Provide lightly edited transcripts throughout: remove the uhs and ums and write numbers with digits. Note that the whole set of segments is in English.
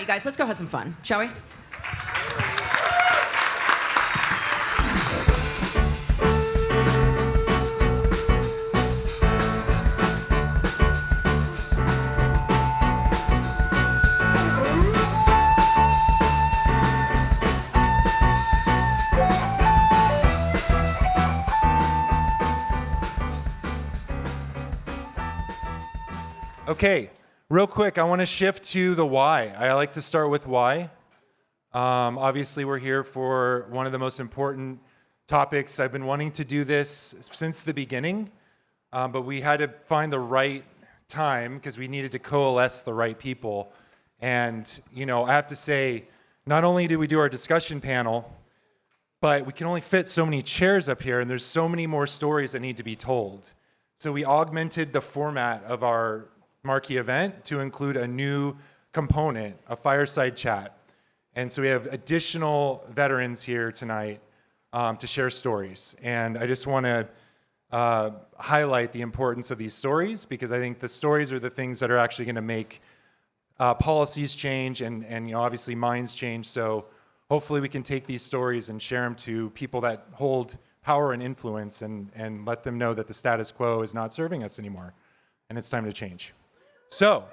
right, you guys, let's go have some fun, shall we? Okay, real quick, I want to shift to the why. I like to start with why. Obviously, we're here for one of the most important topics. I've been wanting to do this since the beginning, but we had to find the right time because we needed to coalesce the right people. And, you know, I have to say, not only did we do our discussion panel, but we can only fit so many chairs up here, and there's so many more stories that need to be told. So we augmented the format of our Marquee event to include a new component, a fireside chat. And so we have additional veterans here tonight to share stories. And I just want to highlight the importance of these stories because I think the stories are the things that are actually going to make policies change and you know, obviously minds change. So hopefully we can take these stories and share them to people that hold power and influence and let them know that the status quo is not serving us anymore and it's time to change. So,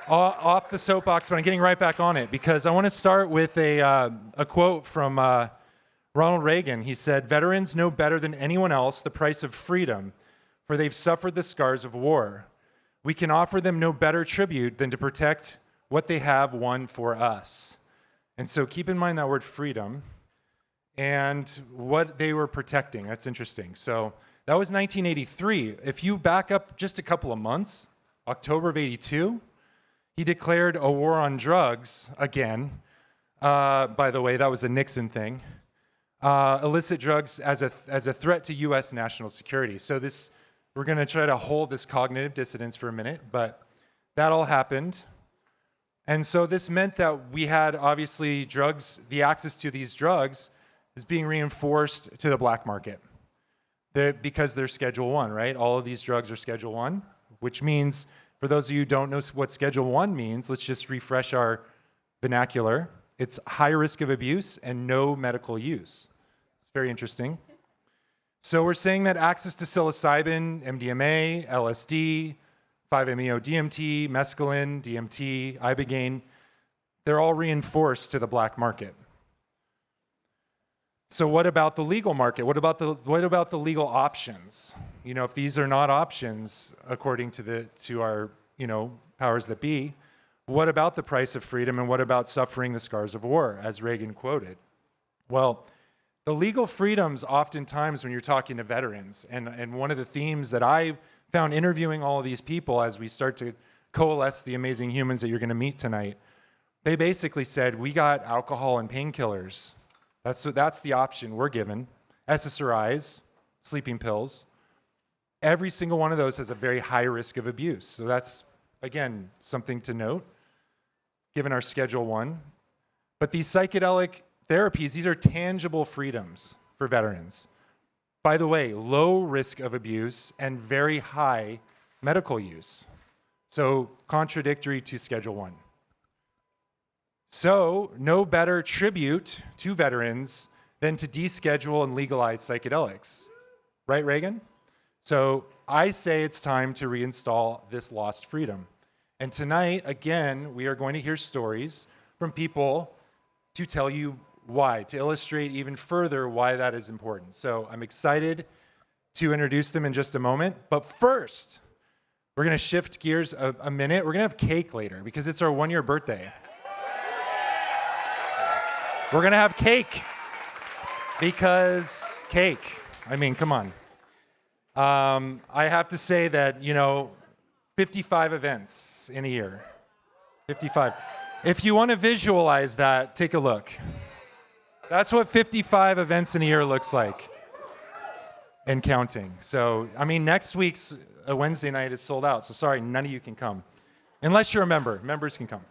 off the soapbox, but I'm getting right back on it because I want to start with a quote from Ronald Reagan. He said, "Veterans know better than anyone else the price of freedom, for they've suffered the scars of war. We can offer them no better tribute than to protect what they have won for us." And so keep in mind that word freedom and what they were protecting. That's interesting. So that was 1983. If you back up just a couple of months, October of 82, he declared a war on drugs again. By the way, that was a Nixon thing. Illicit drugs as a threat to U.S. national security. So we're going to try to hold this cognitive dissonance for a minute, but that all happened. And so this meant that we had, obviously, drugs, the access to these drugs is being reinforced to the black market because they're Schedule 1, right? All of these drugs are Schedule 1. Which means, for those of you who don't know what Schedule 1 means, let's just refresh our vernacular. It's high risk of abuse and no medical use. It's very interesting. So we're saying that access to psilocybin, MDMA, LSD, 5-MeO-DMT, mescaline, DMT, Ibogaine, they're all reinforced to the black market. So what about the legal market? What about the legal options? You know, if these are not options according to our, you know, powers that be, what about the price of freedom and what about suffering the scars of war, as Reagan quoted? Well, the legal freedoms oftentimes when you're talking to veterans, and one of the themes that I found interviewing all of these people as we start to coalesce the amazing humans that you're going to meet tonight, they basically said, we got alcohol and painkillers. That's the option we're given. SSRIs, sleeping pills. Every single one of those has a very high risk of abuse. So that's, again, something to note, given our Schedule 1. But these psychedelic therapies, these are tangible freedoms for veterans. By the way, low risk of abuse and very high medical use. So contradictory to Schedule 1. So, no better tribute to veterans than to deschedule and legalize psychedelics. Right, Reagan? So, I say it's time to reinstall this lost freedom. And tonight, again, we are going to hear stories from people to tell you why, to illustrate even further why that is important. So, I'm excited to introduce them in just a moment. But first, we're going to shift gears a minute. We're going to have cake later because it's our 1-year birthday. We're going to have cake because cake. I mean, come on. I have to say that, 55 events in a year. 55. If you want to visualize that, take a look. That's what 55 events in a year looks like. And counting. So, next week's Wednesday night is sold out. So sorry, none of you can come. Unless you're a member. Members can come.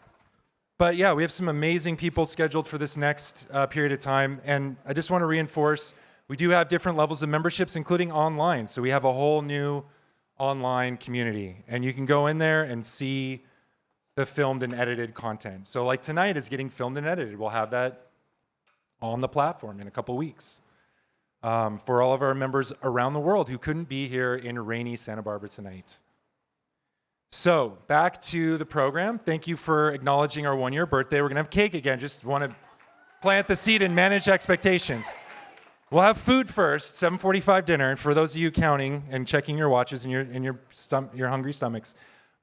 But yeah, we have some amazing people scheduled for this next period of time. And I just want to reinforce, we do have different levels of memberships, including online. So we have a whole new online community. And you can go in there and see the filmed and edited content. So like tonight, it's getting filmed and edited. We'll have that on the platform in a couple weeks. For all of our members around the world who couldn't be here in rainy Santa Barbara tonight. So back to the program. Thank you for acknowledging our 1-year birthday. We're gonna have cake again. Just want to plant the seed and manage expectations. We'll have food first, 7:45 dinner, and for those of you counting and checking your watches and your hungry stomachs.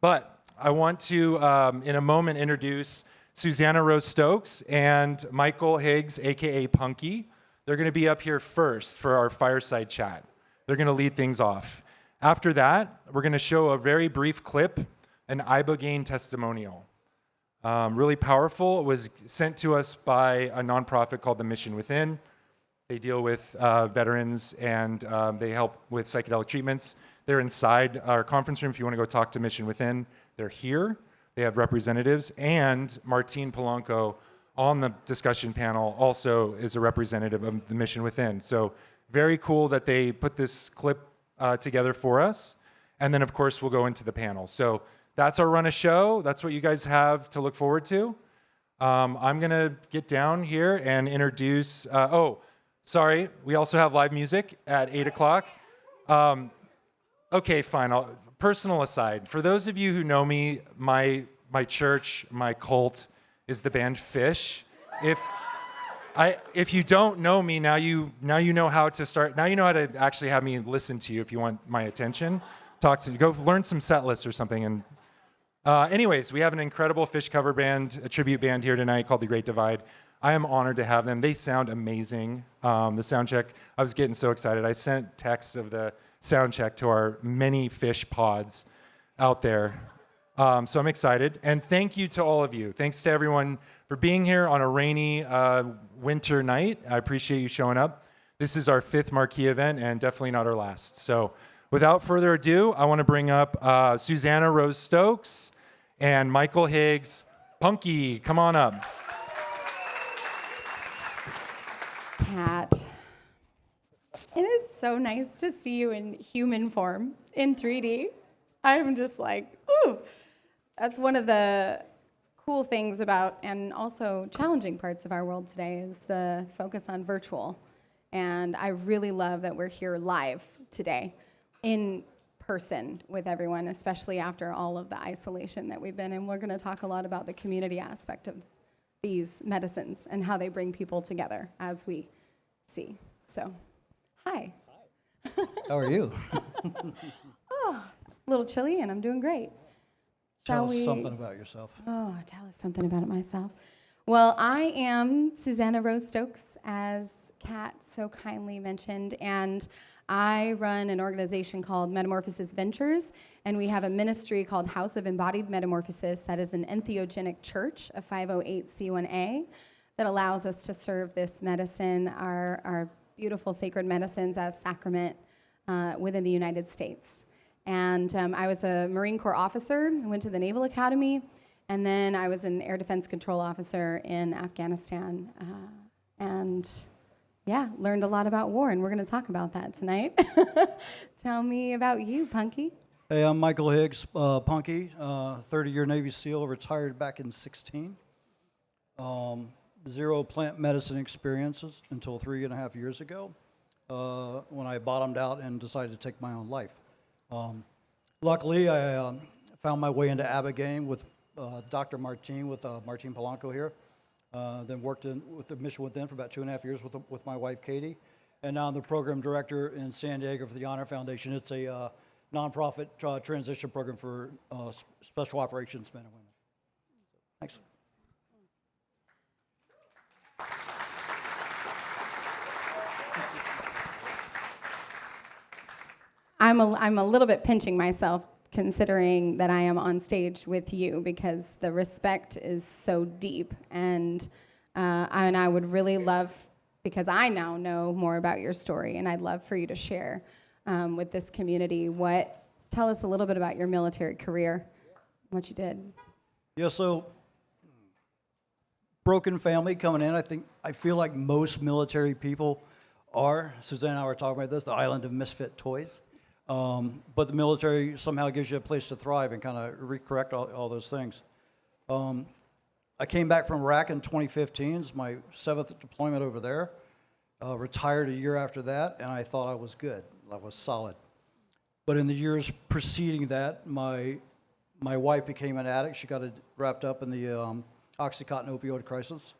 But I want to, in a moment, introduce Susannah Rose Stokes and Michael Higgs, aka Punky. They're going to be up here first for our fireside chat. They're going to lead things off. After that, we're going to show a very brief clip, an Ibogaine testimonial. Really powerful. It was sent to us by a nonprofit called The Mission Within. They deal with veterans and they help with psychedelic treatments. They're inside our conference room. If you want to go talk to Mission Within, they're here. They have representatives. And Martine Polanco on the discussion panel also is a representative of The Mission Within. So very cool that they put this clip together for us. And then, of course, we'll go into the panel. So that's our run of show. That's what you guys have to look forward to. I'm going to get down here and introduce... sorry, we also have live music at 8 o'clock. Okay, fine. Personal aside, for those of you who know me, my church, my cult is the band Fish. If you don't know me, now you know how to start. Now you know how to actually have me listen to you if you want my attention. Talk to you. Go learn some set lists or something. And anyways, we have an incredible Fish cover band, a tribute band here tonight called The Great Divide. I am honored to have them. They sound amazing. The sound check, I was getting so excited. I sent texts of the sound check to our many Fish pods out there. So I'm excited. And thank you to all of you. Thanks to everyone for being here on a rainy winter night. I appreciate you showing up. This is our 5th Marquee event and definitely not our last. So without further ado, I want to bring up Susannah Rose Stokes and Michael Higgs. Punky, come on up. Kat, it is so nice to see you in human form, in 3D. I'm just like, ooh. That's one of the cool things about, and also challenging parts of our world today, is the focus on virtual. And I really love that we're here live today, in person with everyone, especially after all of the isolation that we've been in. We're going to talk a lot about the community aspect of these medicines and how they bring people together, as we see. So, hi. How are you? Oh, a little chilly, and I'm doing great. Tell us something about yourself. Oh, tell us something about it myself. Well, I am Susannah Rose Stokes, as Kat so kindly mentioned, and I run an organization called Metamorphosis Ventures, and we have a ministry called House of Embodied Metamorphosis that is an entheogenic church, a 508c1a, that allows us to serve this medicine, our beautiful sacred medicines, as sacrament within the United States. And I was a Marine Corps officer, went to the Naval Academy, and then I was an air defense control officer in Afghanistan. And yeah, learned a lot about war, and we're going to talk about that tonight. Tell me about you, Punky. Hey, I'm Michael Higgs, Punky, 30-year Navy SEAL, retired back in 16. 0 plant medicine experiences until 3.5 years ago when I bottomed out and decided to take my own life. Luckily, I found my way into Ibogaine with Dr. Martine, with Martine Polanco here. Then worked with the Mission Within for about 2.5 years with my wife, Katie. And now I'm the program director in San Diego for the Honor Foundation. It's a nonprofit transition program for special operations men and women. Thanks. I'm a little bit pinching myself, considering that I am on stage with you, because the respect is so deep, and I would really love, because I now know more about your story, and I'd love for you to share with this community. Tell us a little bit about your military career, what you did. Yeah, so broken family coming in. I feel like most military people are. Susannah and I were talking about this, the island of misfit toys. But the military somehow gives you a place to thrive and kind of recorrect all those things. I came back from Iraq in 2015. It's my 7th deployment over there. Retired a year after that, and I thought I was good. I was solid. But in the years preceding that, my wife became an addict. She got wrapped up in the Oxycontin opioid crisis.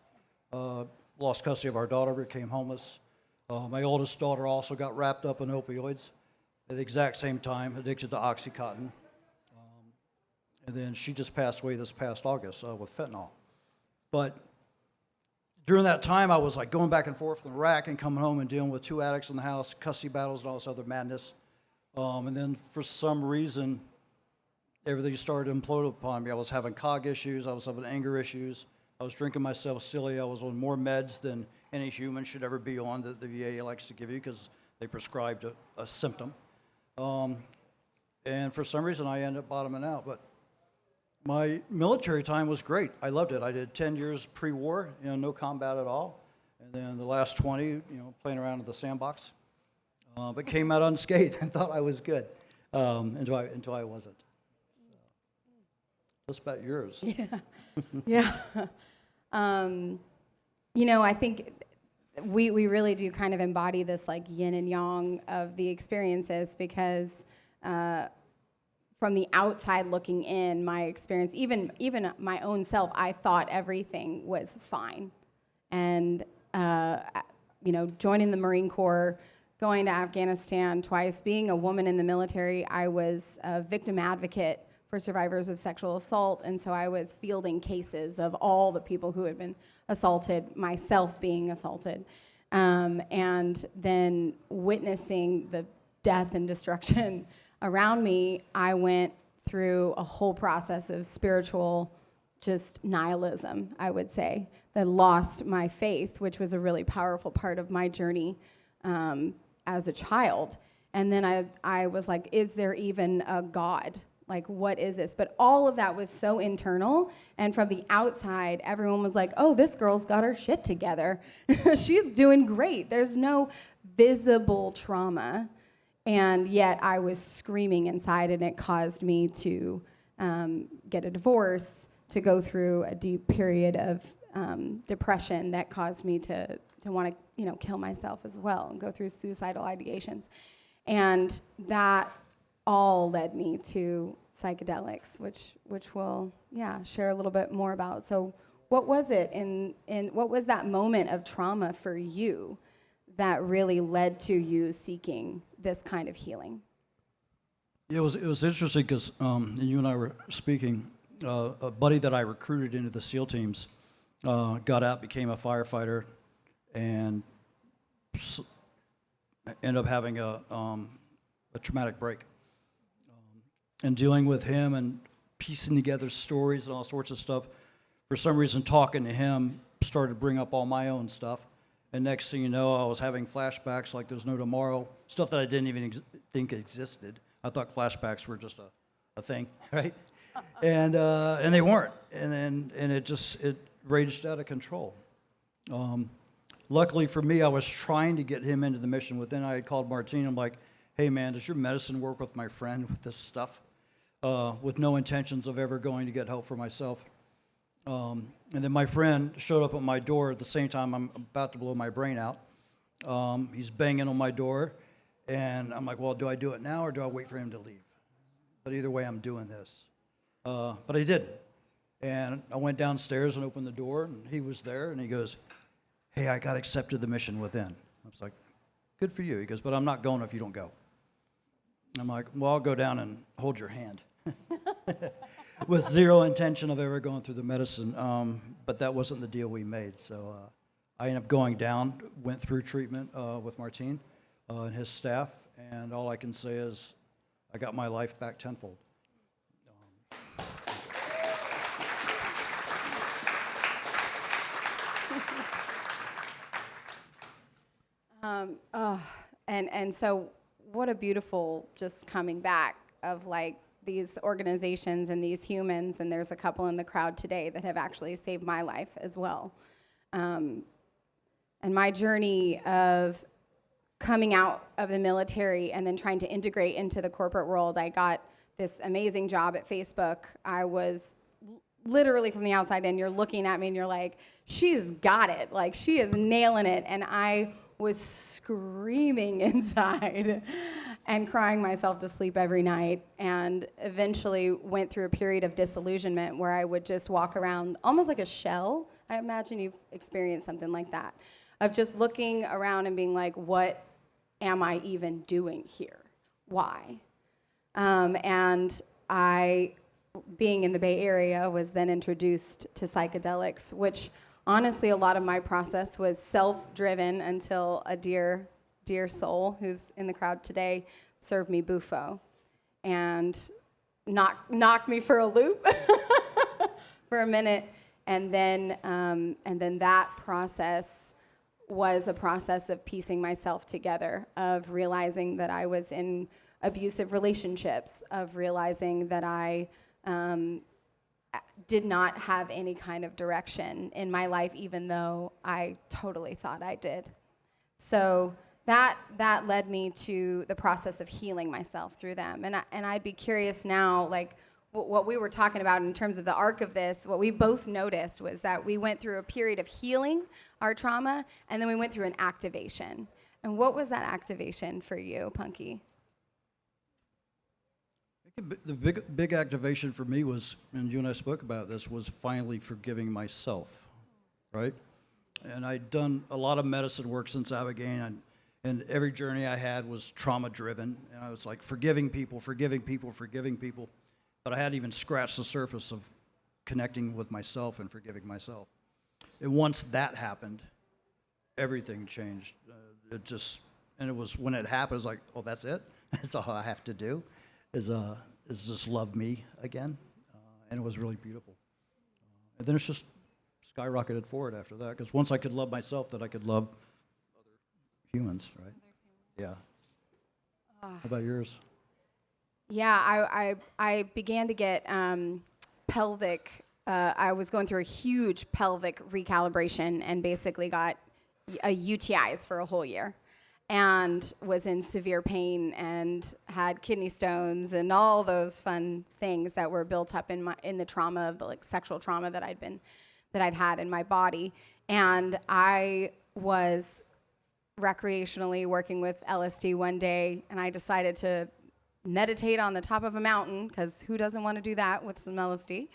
Lost custody of our daughter, became homeless. My oldest daughter also got wrapped up in opioids at the exact same time, addicted to Oxycontin. And then she just passed away this past August with fentanyl. But during that time, I was like going back and forth from Iraq and coming home and dealing with 2 addicts in the house, custody battles and all this other madness. And then for some reason, everything started to implode upon me. I was having cog issues. I was having anger issues. I was drinking myself silly. I was on more meds than any human should ever be on that the VA likes to give you because they prescribed a symptom. And for some reason, I ended up bottoming out. But my military time was great. I loved it. I did 10 years pre-war, no combat at all. And then the last 20, playing around in the sandbox. But came out unscathed and thought I was good until I wasn't. So, just about yours. Yeah. I think we really do kind of embody this like yin and yang of the experiences because from the outside looking in, my experience, even my own self, I thought everything was fine. And, joining the Marine Corps, going to Afghanistan twice, being a woman in the military, I was a victim advocate for survivors of sexual assault, and so I was fielding cases of all the people who had been assaulted, myself being assaulted, and then witnessing the death and destruction around me. I went through a whole process of spiritual just nihilism, I would say, that lost my faith, which was a really powerful part of my journey as a child. And then I was like, is there even a God? Like, what is this? But all of that was so internal. And from the outside, everyone was like, oh, this girl's got her shit together. She's doing great. There's no visible trauma. And yet I was screaming inside, and it caused me to get a divorce, to go through a deep period of depression that caused me to want to, kill myself as well and go through suicidal ideations. And that all led me to psychedelics, which we'll share a little bit more about. So what was it in what was that moment of trauma for you that really led to you seeking this kind of healing? Yeah, it was interesting because you and I were speaking. A buddy that I recruited into the SEAL teams got out, became a firefighter, and ended up having a traumatic break. And dealing with him and piecing together stories and all sorts of stuff, for some reason talking to him started to bring up all my own stuff. And next thing you know, I was having flashbacks like there's no tomorrow, stuff that I didn't even think existed. I thought flashbacks were just a thing, right? And they weren't. And it raged out of control. Luckily for me, I was trying to get him into the mission. Within, I had called Martine. I'm like, hey man, does your medicine work with my friend with this stuff? With no intentions of ever going to get help for myself. And then my friend showed up at my door at the same time I'm about to blow my brain out. He's banging on my door, and I'm like, well, do I do it now or do I wait for him to leave? But either way, I'm doing this. But I didn't. And I went downstairs and opened the door, and he was there, and he goes, hey, I got accepted the mission within. I was like, good for you. He goes, but I'm not going if you don't go. I'm like, well, I'll go down and hold your hand. With zero intention of ever going through the medicine. But that wasn't the deal we made. So I ended up going down, went through treatment with Martine and his staff, and all I can say is I got my life back tenfold. And so what a beautiful just coming back of like these organizations and these humans, and there's a couple in the crowd today that have actually saved my life as well. And my journey of coming out of the military and then trying to integrate into the corporate world, I got this amazing job at Facebook. I was literally from the outside in, you're looking at me and you're like, she's got it. Like, she is nailing it. And I was screaming inside and crying myself to sleep every night, and eventually went through a period of disillusionment where I would just walk around almost like a shell. I imagine you've experienced something like that, of just looking around and being like, what am I even doing here? Why? And I, being in the Bay Area, was then introduced to psychedelics, which honestly, a lot of my process was self-driven until a dear soul who's in the crowd today served me bufo and knocked me for a loop for a minute. And then that process was a process of piecing myself together, of realizing that I was in abusive relationships, of realizing that I did not have any kind of direction in my life, even though I totally thought I did. So that led me to the process of healing myself through them. And I'd be curious now, like, what we were talking about in terms of the arc of this, what we both noticed was that we went through a period of healing our trauma, and then we went through an activation. And what was that activation for you, Punky? The big activation for me was, and you and I spoke about this, was finally forgiving myself, right? And I'd done a lot of medicine work since Ibogaine, and every journey I had was trauma-driven. And I was like forgiving people, but I hadn't even scratched the surface of connecting with myself and forgiving myself. And once that happened, everything changed. And it was when it happened, it was like, oh, that's it? That's all I have to do, is just love me again. And it was really beautiful. And then it's just skyrocketed forward after that, because once I could love myself, then I could love other humans, right? Yeah. How about yours? Yeah, I began to get pelvic, I was going through a huge pelvic recalibration and basically got UTIs for a whole year, and was in severe pain and had kidney stones and all those fun things that were built up in the trauma of the sexual trauma that I'd had in my body. And I was recreationally working with LSD one day, and I decided to meditate on the top of a mountain, because who doesn't want to do that with some LSD,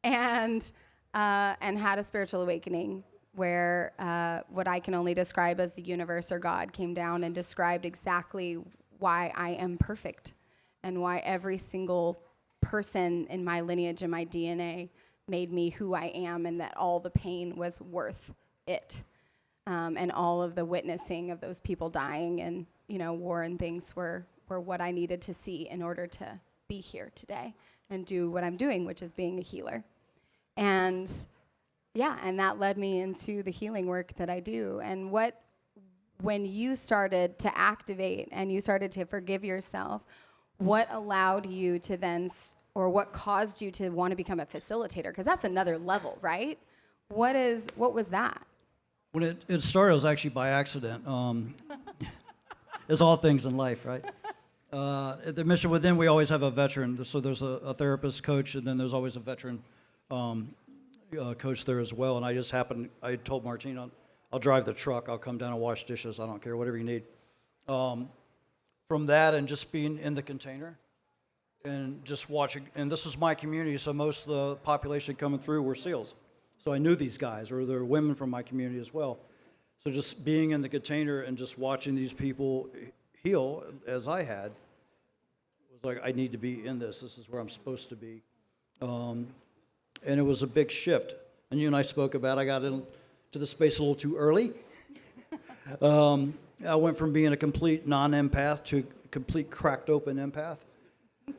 and had a spiritual awakening where what I can only describe as the universe or God came down and described exactly why I am perfect, and why every single person in my lineage and my DNA made me who I am, and that all the pain was worth it, and all of the witnessing of those people dying and war and things were what I needed to see in order to be here today and do what I'm doing, which is being a healer. And that led me into the healing work that I do. And when you started to activate and you started to forgive yourself, what allowed you to then, or what caused you to want to become a facilitator? Because that's another level, right? What was that? When it started, it was actually by accident. As all things in life, right? At the Mission Within, we always have a veteran. So there's a therapist coach, and then there's always a veteran coach there as well. And I told Martine, I'll drive the truck. I'll come down and wash dishes. I don't care, whatever you need. From that and just being in the container and just watching, and this is my community, so most of the population coming through were SEALs. So I knew these guys, or there were women from my community as well. So just being in the container and just watching these people heal, as I had, was like, I need to be in this. This is where I'm supposed to be. And it was a big shift. And you and I spoke about, I got into the space a little too early. I went from being a complete non-empath to a complete cracked open empath,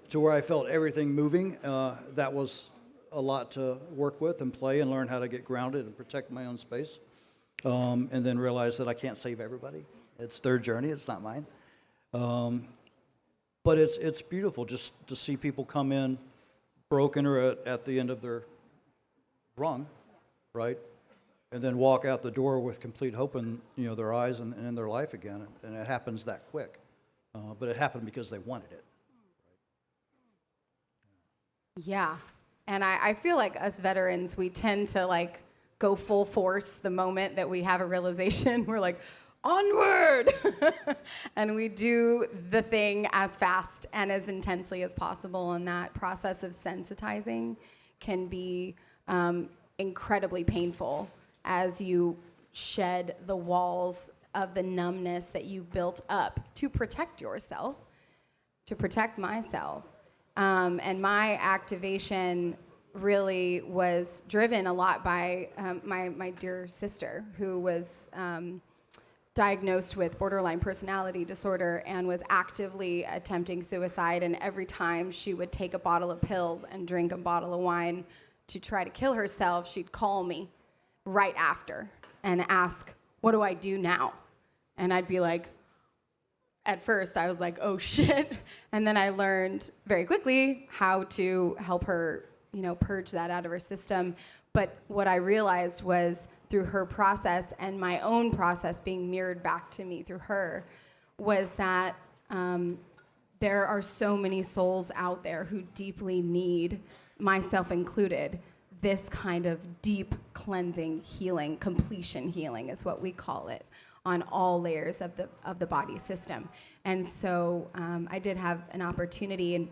to where I felt everything moving. That was a lot to work with and play and learn how to get grounded and protect my own space. And then realize that I can't save everybody. It's their journey, it's not mine. But it's beautiful just to see people come in broken or at the end of their rung, right? And then walk out the door with complete hope in their eyes and in their life again. And it happens that quick. But it happened because they wanted it. Yeah. And I feel like us veterans, we tend to like go full force the moment that we have a realization. We're like, onward! And we do the thing as fast and as intensely as possible. And that process of sensitizing can be incredibly painful as you shed the walls of the numbness that you built up to protect yourself, to protect myself. And my activation really was driven a lot by my dear sister, who was diagnosed with borderline personality disorder and was actively attempting suicide. And every time she would take a bottle of pills and drink a bottle of wine to try to kill herself, she'd call me right after and ask, what do I do now? And I'd be like, at first I was like, oh shit. And then I learned very quickly how to help her, purge that out of her system. But what I realized was through her process and my own process being mirrored back to me through her was that there are so many souls out there who deeply need, myself included, this kind of deep cleansing healing, completion healing is what we call it, on all layers of the body system. And so I did have an opportunity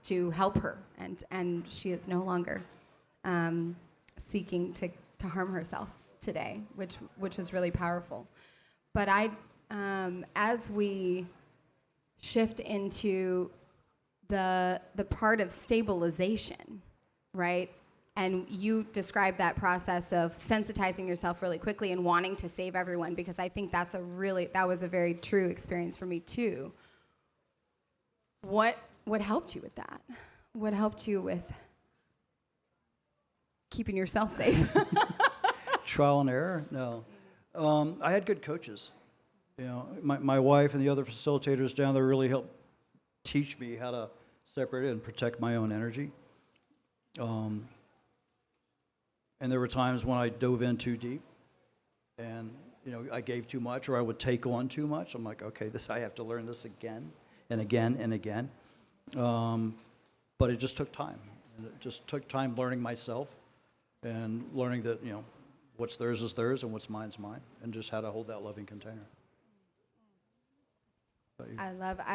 to help her, and she is no longer seeking to harm herself today, which was really powerful. But as we shift into the part of stabilization, right? And you described that process of sensitizing yourself really quickly and wanting to save everyone, because I think that was a very true experience for me too. What helped you with that? What helped you with keeping yourself safe? Trial and error? No. I had good coaches. My wife and the other facilitators down there really helped teach me how to separate it and protect my own energy. And there were times when I dove in too deep and, I gave too much, or I would take on too much. I'm like, okay, I have to learn this again and again and again. But it just took time. It just took time learning myself and learning that, what's theirs is theirs and what's mine's mine, and just how to hold that loving container. I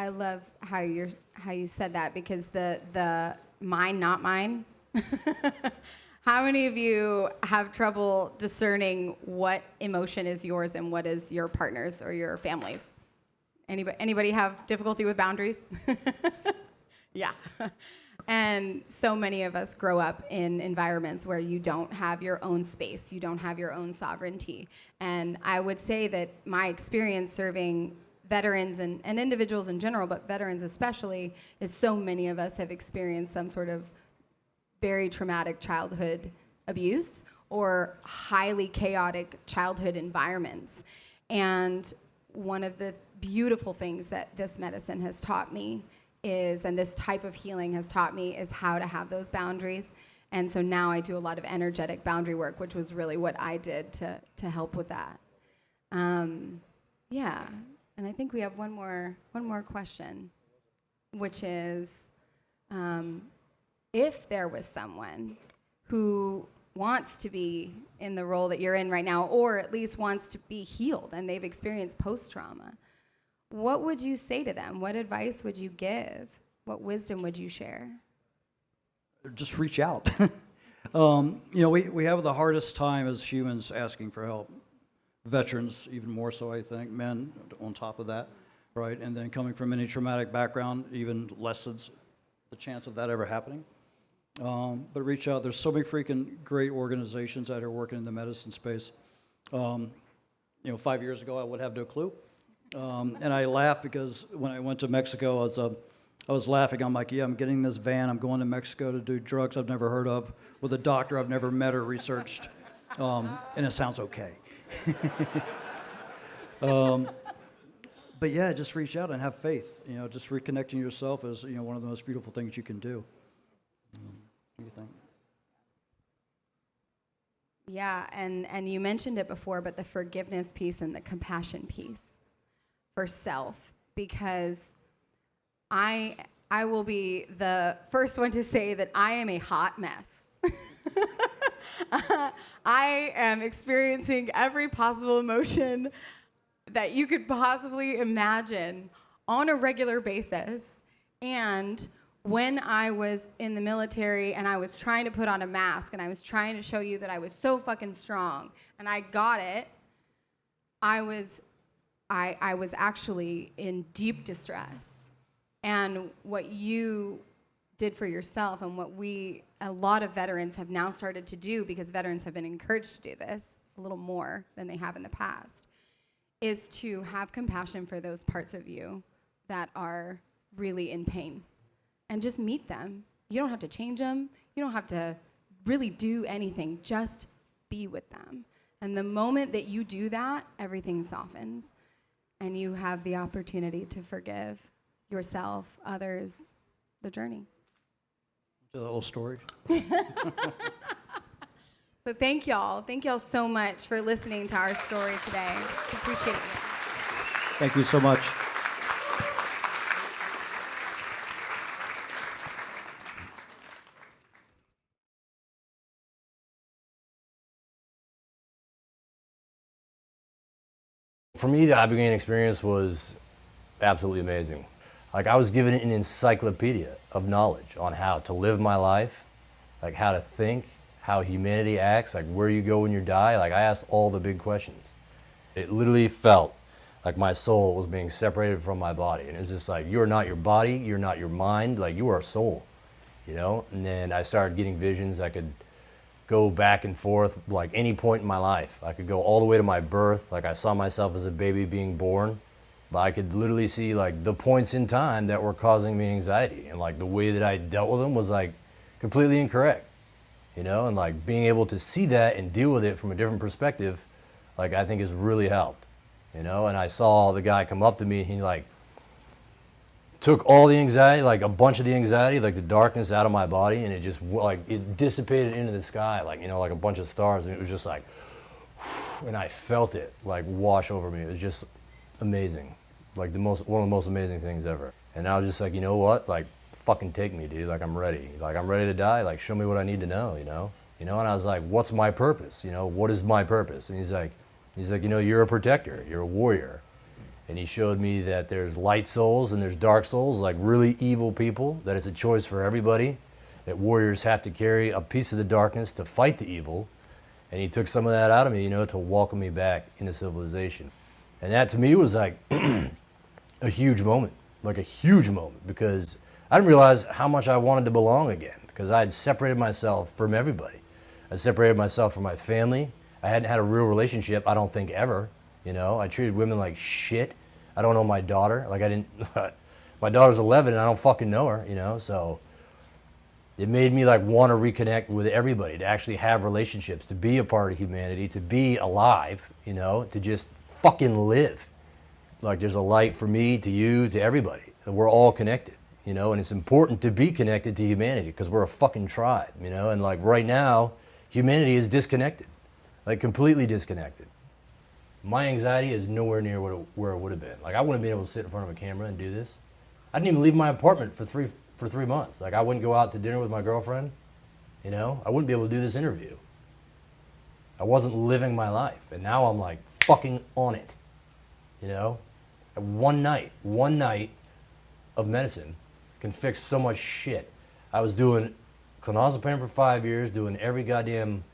love how you said that, because the mine, not mine. How many of you have trouble discerning what emotion is yours and what is your partner's or your family's? Anybody have difficulty with boundaries? Yeah. And so many of us grow up in environments where you don't have your own space, you don't have your own sovereignty. And I would say that my experience serving veterans and individuals in general, but veterans especially, is so many of us have experienced some sort of very traumatic childhood abuse or highly chaotic childhood environments. And one of the beautiful things that this medicine has taught me and this type of healing has taught me, is how to have those boundaries. And so now I do a lot of energetic boundary work, which was really what I did to help with that. Yeah, and I think we have one more question, which is, if there was someone who wants to be in the role that you're in right now, or at least wants to be healed and they've experienced post-trauma, what would you say to them? What advice would you give? What wisdom would you share? Just reach out. We have the hardest time as humans asking for help. Veterans, even more so, I think. Men, on top of that, right? And then coming from any traumatic background, even lessens the chance of that ever happening. But reach out. There's so many freaking great organizations out here working in the medicine space. 5 years ago, I would have no clue. And I laugh because when I went to Mexico, I was laughing. I'm like, yeah, I'm getting this van. I'm going to Mexico to do drugs I've never heard of with a doctor I've never met or researched. And it sounds okay. But yeah, just reach out and have faith. Just reconnecting yourself is, one of the most beautiful things you can do. What do you think? Yeah, and you mentioned it before, but the forgiveness piece and the compassion piece for self, because I I will be the first one to say that I am a hot mess. I am experiencing every possible emotion that you could possibly imagine on a regular basis. And when I was in the military and I was trying to put on a mask and I was trying to show you that I was so fucking strong and I got it, I was actually in deep distress. And what you did for yourself and what a lot of veterans have now started to do, because veterans have been encouraged to do this a little more than they have in the past, is to have compassion for those parts of you that are really in pain and just meet them. You don't have to change them. You don't have to really do anything. Just be with them. And the moment that you do that, everything softens and you have the opportunity to forgive yourself, others, the journey. Do that little story. So thank y'all. Thank y'all so much for listening to our story today. Appreciate it. Thank you so much. For me, the Ibogaine experience was absolutely amazing. Like, I was given an encyclopedia of knowledge on how to live my life, like how to think, how humanity acts, like where you go when you die. Like, I asked all the big questions. It literally felt like my soul was being separated from my body. And it was just like, you're not your body, you're not your mind, like you are a soul, you know? And then I started getting visions. I could go back and forth like any point in my life. I could go all the way to my birth. Like, I saw myself as a baby being born, but I could literally see like the points in time that were causing me anxiety, and like the way that I dealt with them was like completely incorrect, you know? And like being able to see that and deal with it from a different perspective, like I think has really helped, you know? And I saw the guy come up to me and he like took all the anxiety, like a bunch of the anxiety, like the darkness out of my body, and it just like, it dissipated into the sky, like, you know, like a bunch of stars, and it was just like, and I felt it like wash over me. It was just amazing. Like one of the most amazing things ever. And I was just like, you know what? Like, fucking take me, dude. Like, I'm ready. Like, I'm ready to die. Like, show me what I need to know, you know? You know, and I was like, what's my purpose? You know, what is my purpose? And he's like, you know, you're a protector. You're a warrior. And he showed me that there's light souls and there's dark souls, like really evil people, that it's a choice for everybody, that warriors have to carry a piece of the darkness to fight the evil. And he took some of that out of me, you know, to welcome me back into civilization. And that to me was like a huge moment, because I didn't realize how much I wanted to belong again, because I had separated myself from everybody. I separated myself from my family. I hadn't had a real relationship, I don't think, ever. You know, I treated women like shit. I don't know my daughter. Like, I didn't, my daughter's 11 and I don't fucking know her, you know? So it made me like want to reconnect with everybody, to actually have relationships, to be a part of humanity, to be alive, you know, to just fucking live. Like, there's a light for me, to you, to everybody. We're all connected, you know, and it's important to be connected to humanity because we're a fucking tribe, you know? And like right now, humanity is disconnected, like completely disconnected. My anxiety is nowhere near where it would have been. Like, I wouldn't be able to sit in front of a camera and do this. I didn't even leave my apartment for three months. Like, I wouldn't go out to dinner with my girlfriend, you know? I wouldn't be able to do this interview. I wasn't living my life, and now I'm like fucking on it, you know? And one night of medicine can fix so much shit. I was doing clonazepam for 5 years, doing every goddamn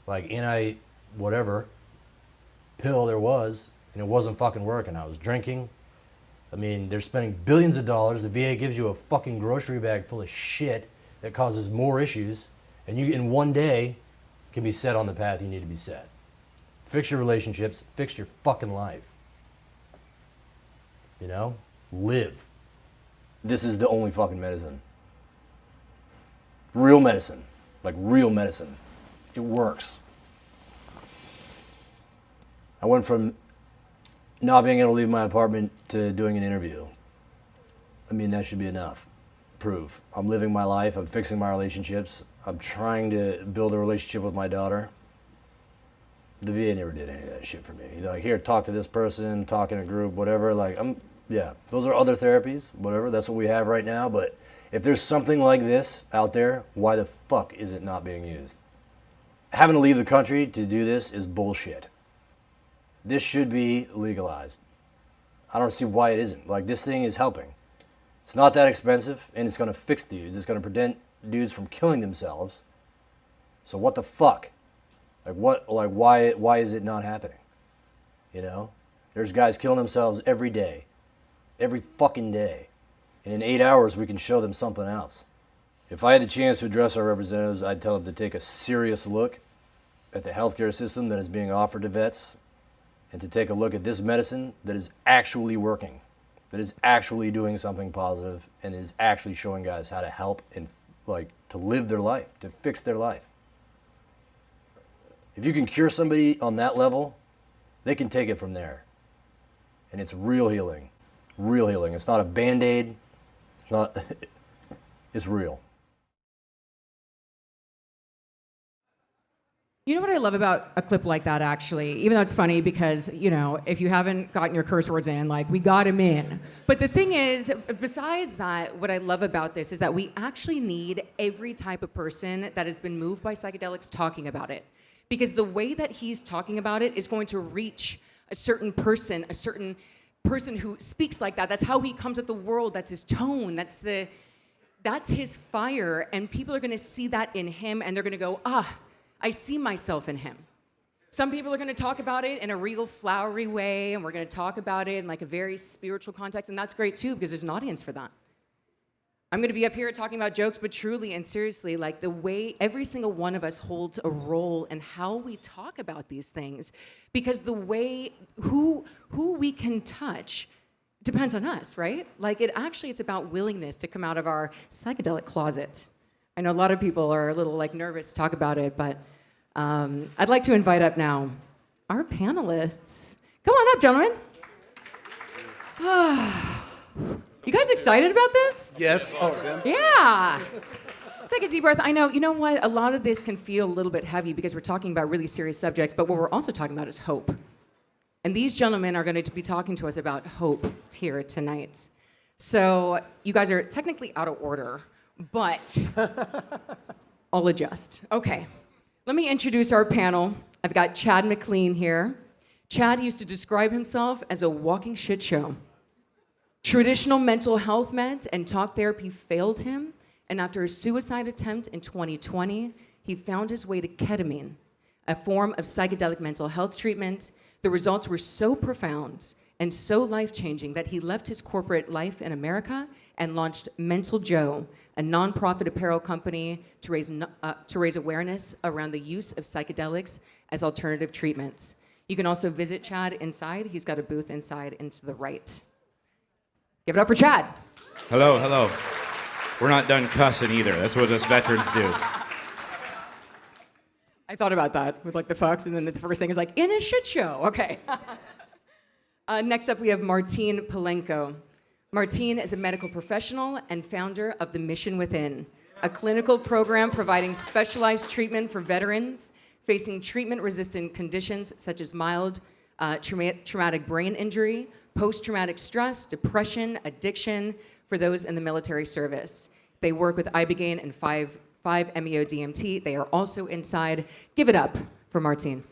like whatever pill there was, and it wasn't fucking working. I was drinking. I mean, they're spending billions of dollars. The VA gives you a fucking grocery bag full of shit that causes more issues, and you in one day can be set on the path you need to be set. Fix your relationships, fix your fucking life. You know? Live. This is the only fucking medicine. Real medicine. Like real medicine. It works. I went from not being able to leave my apartment to doing an interview. I mean, that should be enough. Proof. I'm living my life. I'm fixing my relationships. I'm trying to build a relationship with my daughter. The VA never did any of that shit for me. You know, like, here, talk to this person, talk in a group, whatever. Like, yeah, those are other therapies, whatever. That's what we have right now. But If there's something like this out there, why the fuck is it not being used? Having to leave the country to do this is bullshit. This should be legalized. I don't see why it isn't. Like, this thing is helping. It's not that expensive, and it's gonna fix dudes. It's gonna prevent dudes from killing themselves. So what the fuck? Why is it not happening? You know? There's guys killing themselves every day. Every fucking day. And in 8 hours, we can show them something else. If I had the chance to address our representatives, I'd tell them to take a serious look at the healthcare system that is being offered to vets, and to take a look at this medicine that is actually working, that is actually doing something positive, and is actually showing guys how to help and to live their life, to fix their life. If you can cure somebody on that level, they can take it from there. And it's real healing. Real healing. It's not a Band-Aid. It's not, it's real. You know what I love about a clip like that, actually? Even though it's funny because, if you haven't gotten your curse words in, we got him in. But the thing is, besides that, what I love about this is that we actually need every type of person that has been moved by psychedelics talking about it. Because the way that he's talking about it is going to reach a certain person who speaks like that. That's how he comes at the world. That's his tone. That's his fire. And people are going to see that in him, and they're going to go, I see myself in him. Some people are going to talk about it in a real flowery way, and we're going to talk about it in a very spiritual context, and that's great too, because there's an audience for that. I'm going to be up here talking about jokes, but truly and seriously, the way every single one of us holds a role in how we talk about these things, because the way who we can touch depends on us, right? It's about willingness to come out of our psychedelic closet. I know a lot of people are a little nervous to talk about it, but I'd like to invite up now our panelists. Come on up, gentlemen. You guys excited about this? Yes. Yeah. Take a deep breath. I know, you know what? A lot of this can feel a little bit heavy because we're talking about really serious subjects, but what we're also talking about is hope. And these gentlemen are going to be talking to us about hope here tonight. So you guys are technically out of order, but I'll adjust. Okay. Let me introduce our panel. I've got Chad McLean here. Chad used to describe himself as a walking shit show. Traditional mental health meds and talk therapy failed him, and after a suicide attempt in 2020, he found his way to ketamine, a form of psychedelic mental health treatment. The results were so profound and so life-changing that he left his corporate life in America and launched Mental Joe, a nonprofit apparel company to raise awareness around the use of psychedelics as alternative treatments. You can also visit Chad inside. He's got a booth inside and to the right. Give it up for Chad. Hello, hello. We're not done cussing either. That's what us veterans do. I thought about that with the fucks, and then the first thing is in a shit show. Okay. Next up, we have Martine Polanco. Martine is a medical professional and founder of The Mission Within, a clinical program providing specialized treatment for veterans facing treatment-resistant conditions such as mild traumatic brain injury, post-traumatic stress, depression, addiction for those in the military service. They work with Ibogaine and 5-MeO-DMT. They are also inside. Give it up for Martine.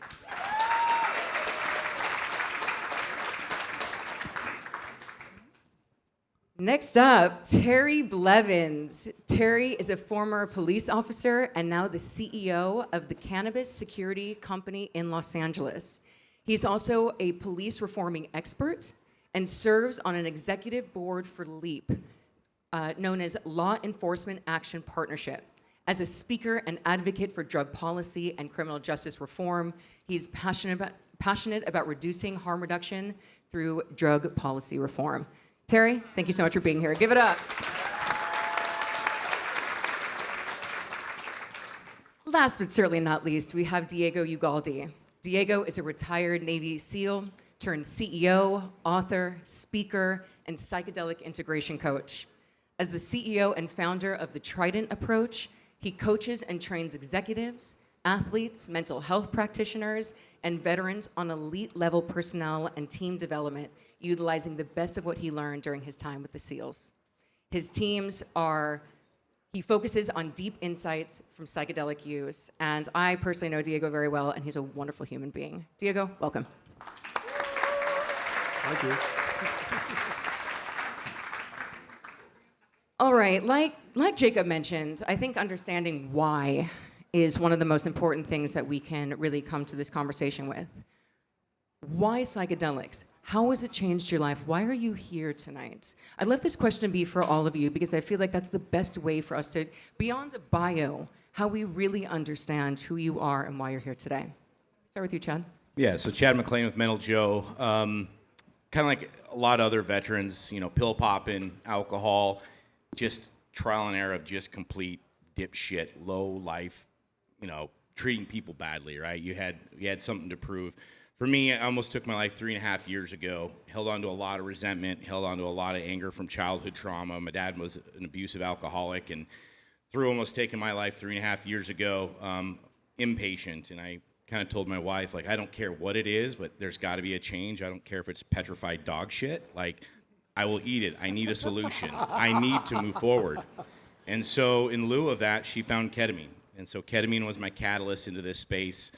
Next up, Terry Blevins. Terry is a former police officer and now the CEO of the Cannabis Security Company in Los Angeles. He's also a police reforming expert and serves on an executive board for LEAP, known as Law Enforcement Action Partnership. As a speaker and advocate for drug policy and criminal justice reform, he's passionate about reducing harm reduction through drug policy reform. Terry, thank you so much for being here. Give it up. Last but certainly not least, we have Diego Ugalde. Diego is a retired Navy SEAL turned CEO, author, speaker, and psychedelic integration coach. As the CEO and founder of the Trident approach, he coaches and trains executives, athletes, mental health practitioners, and veterans on elite level personnel and team development, utilizing the best of what he learned during his time with the SEALs. His teams are He focuses on deep insights from psychedelic use. And I personally know Diego very well, and he's a wonderful human being. Diego, welcome. Thank you. All right, like Jacob mentioned, I think understanding why is one of the most important things that we can really come to this conversation with. Why psychedelics? How has it changed your life? Why are you here tonight? I'd let this question be for all of you because I feel like that's the best way for us to, beyond a bio, how we really understand who you are and why you're here today. Start with you, Chad. Yeah, so Chad McLean with Mental Joe. Kind of like a lot of other veterans, pill popping, alcohol, just trial and error of just complete dipshit, low life, treating people badly, right? You had something to prove. For me, I almost took my life 3.5 years ago, held on to a lot of resentment, held on to a lot of anger from childhood trauma. My dad was an abusive alcoholic, and through almost taking my life 3.5 years ago, impatient, and I kind of told my wife, I don't care what it is, but there's got to be a change. I don't care if it's petrified dog shit. I will eat it. I need a solution. I need to move forward. And so in lieu of that, she found ketamine. And so ketamine was my catalyst into this space.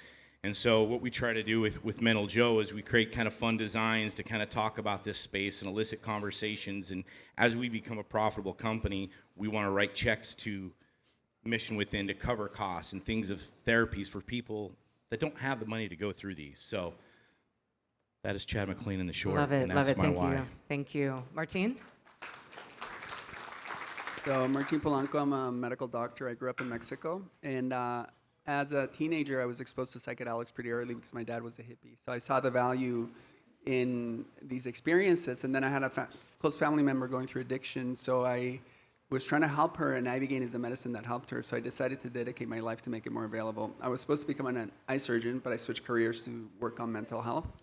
And so what we try to do with Mental Joe is we create kind of fun designs to kind of talk about this space and elicit conversations. And as we become a profitable company, we want to write checks to Mission Within to cover costs and things of therapies for people that don't have the money to go through these. So that is Chad McLean in the short. Love it, and that's my Thank why. you. Thank you. Martine? So Martin Polanco, I'm a medical doctor. I grew up in Mexico, and as a teenager, I was exposed to psychedelics pretty early because my dad was a hippie. So I saw the value in these experiences, and then I had a close family member going through addiction, so I was trying to help her, and Ibogaine is the medicine that helped her, so I decided to dedicate my life to make it more available. I was supposed to become an eye surgeon, but I switched careers to work on mental health,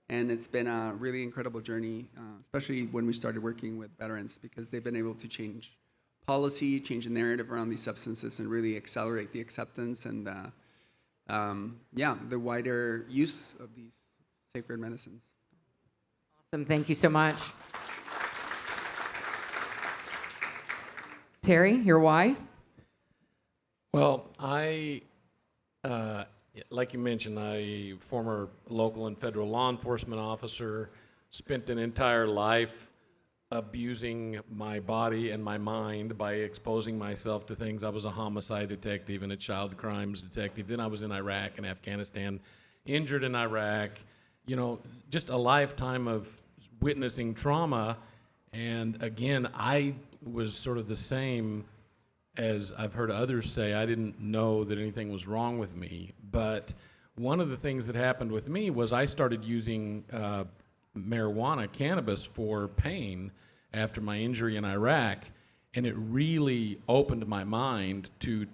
and it's been a really incredible journey, especially when we started working with veterans, because they've been able to change policy, change the narrative around these substances, and really accelerate the acceptance and the wider use of these sacred medicines. Awesome. Thank you so much. Terry, your why? Well, like you mentioned, I former local and federal law enforcement officer, spent an entire life abusing my body and my mind by exposing myself to things. I was a homicide detective and a child crimes detective. Then I was in Iraq and Afghanistan, injured in Iraq. Just a lifetime of witnessing trauma. And again, I was sort of the same as I've heard others say. I didn't know that anything was wrong with me. But one of the things that happened with me was I started using marijuana, cannabis, for pain after my injury in Iraq, and it really opened my mind to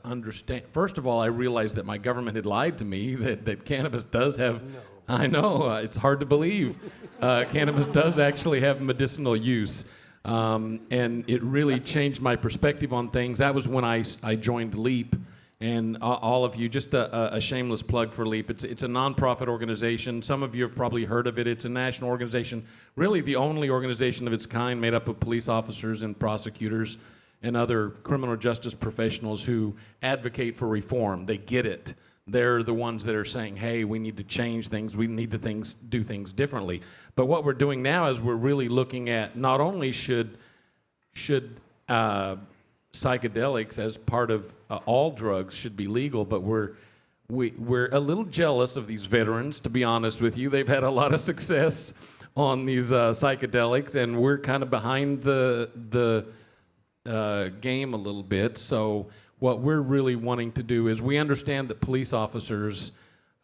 understand. First of all, I realized that my government had lied to me, that cannabis does have, I know, it's hard to believe, cannabis does actually have medicinal use, and it really changed my perspective on things. That was when I joined LEAP. And all of you, just a shameless plug for LEAP. It's a nonprofit organization. Some of you have probably heard of it. It's a national organization, really the only organization of its kind made up of police officers and prosecutors and other criminal justice professionals who advocate for reform. They get it. They're the ones that are saying, hey, we need to change things. We need to do things differently. But what we're doing now is we're really looking at not only should psychedelics as part of all drugs should be legal, but we're a little jealous of these veterans, to be honest with you. They've had a lot of success on these psychedelics, and we're kind of behind the game a little bit. So what we're really wanting to do is we understand that police officers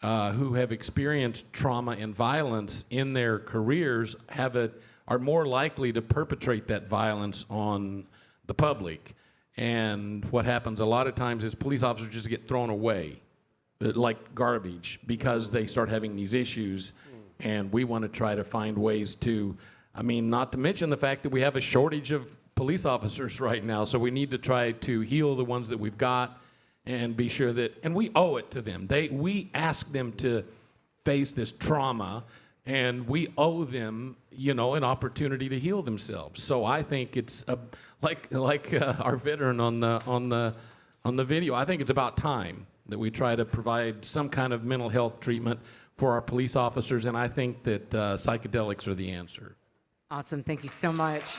who have experienced trauma and violence in their careers are more likely to perpetrate that violence on the public. And what happens a lot of times is police officers just get thrown away like garbage because they start having these issues. And we want to try to find ways to, not to mention the fact that we have a shortage of police officers right now. So we need to try to heal the ones that we've got and be sure that, and we owe it to them. We ask them to face this trauma and we owe them, an opportunity to heal themselves. So I think it's like our veteran on the video. I think it's about time that we try to provide some kind of mental health treatment for our police officers, and I think that psychedelics are the answer. Awesome. Thank you so much.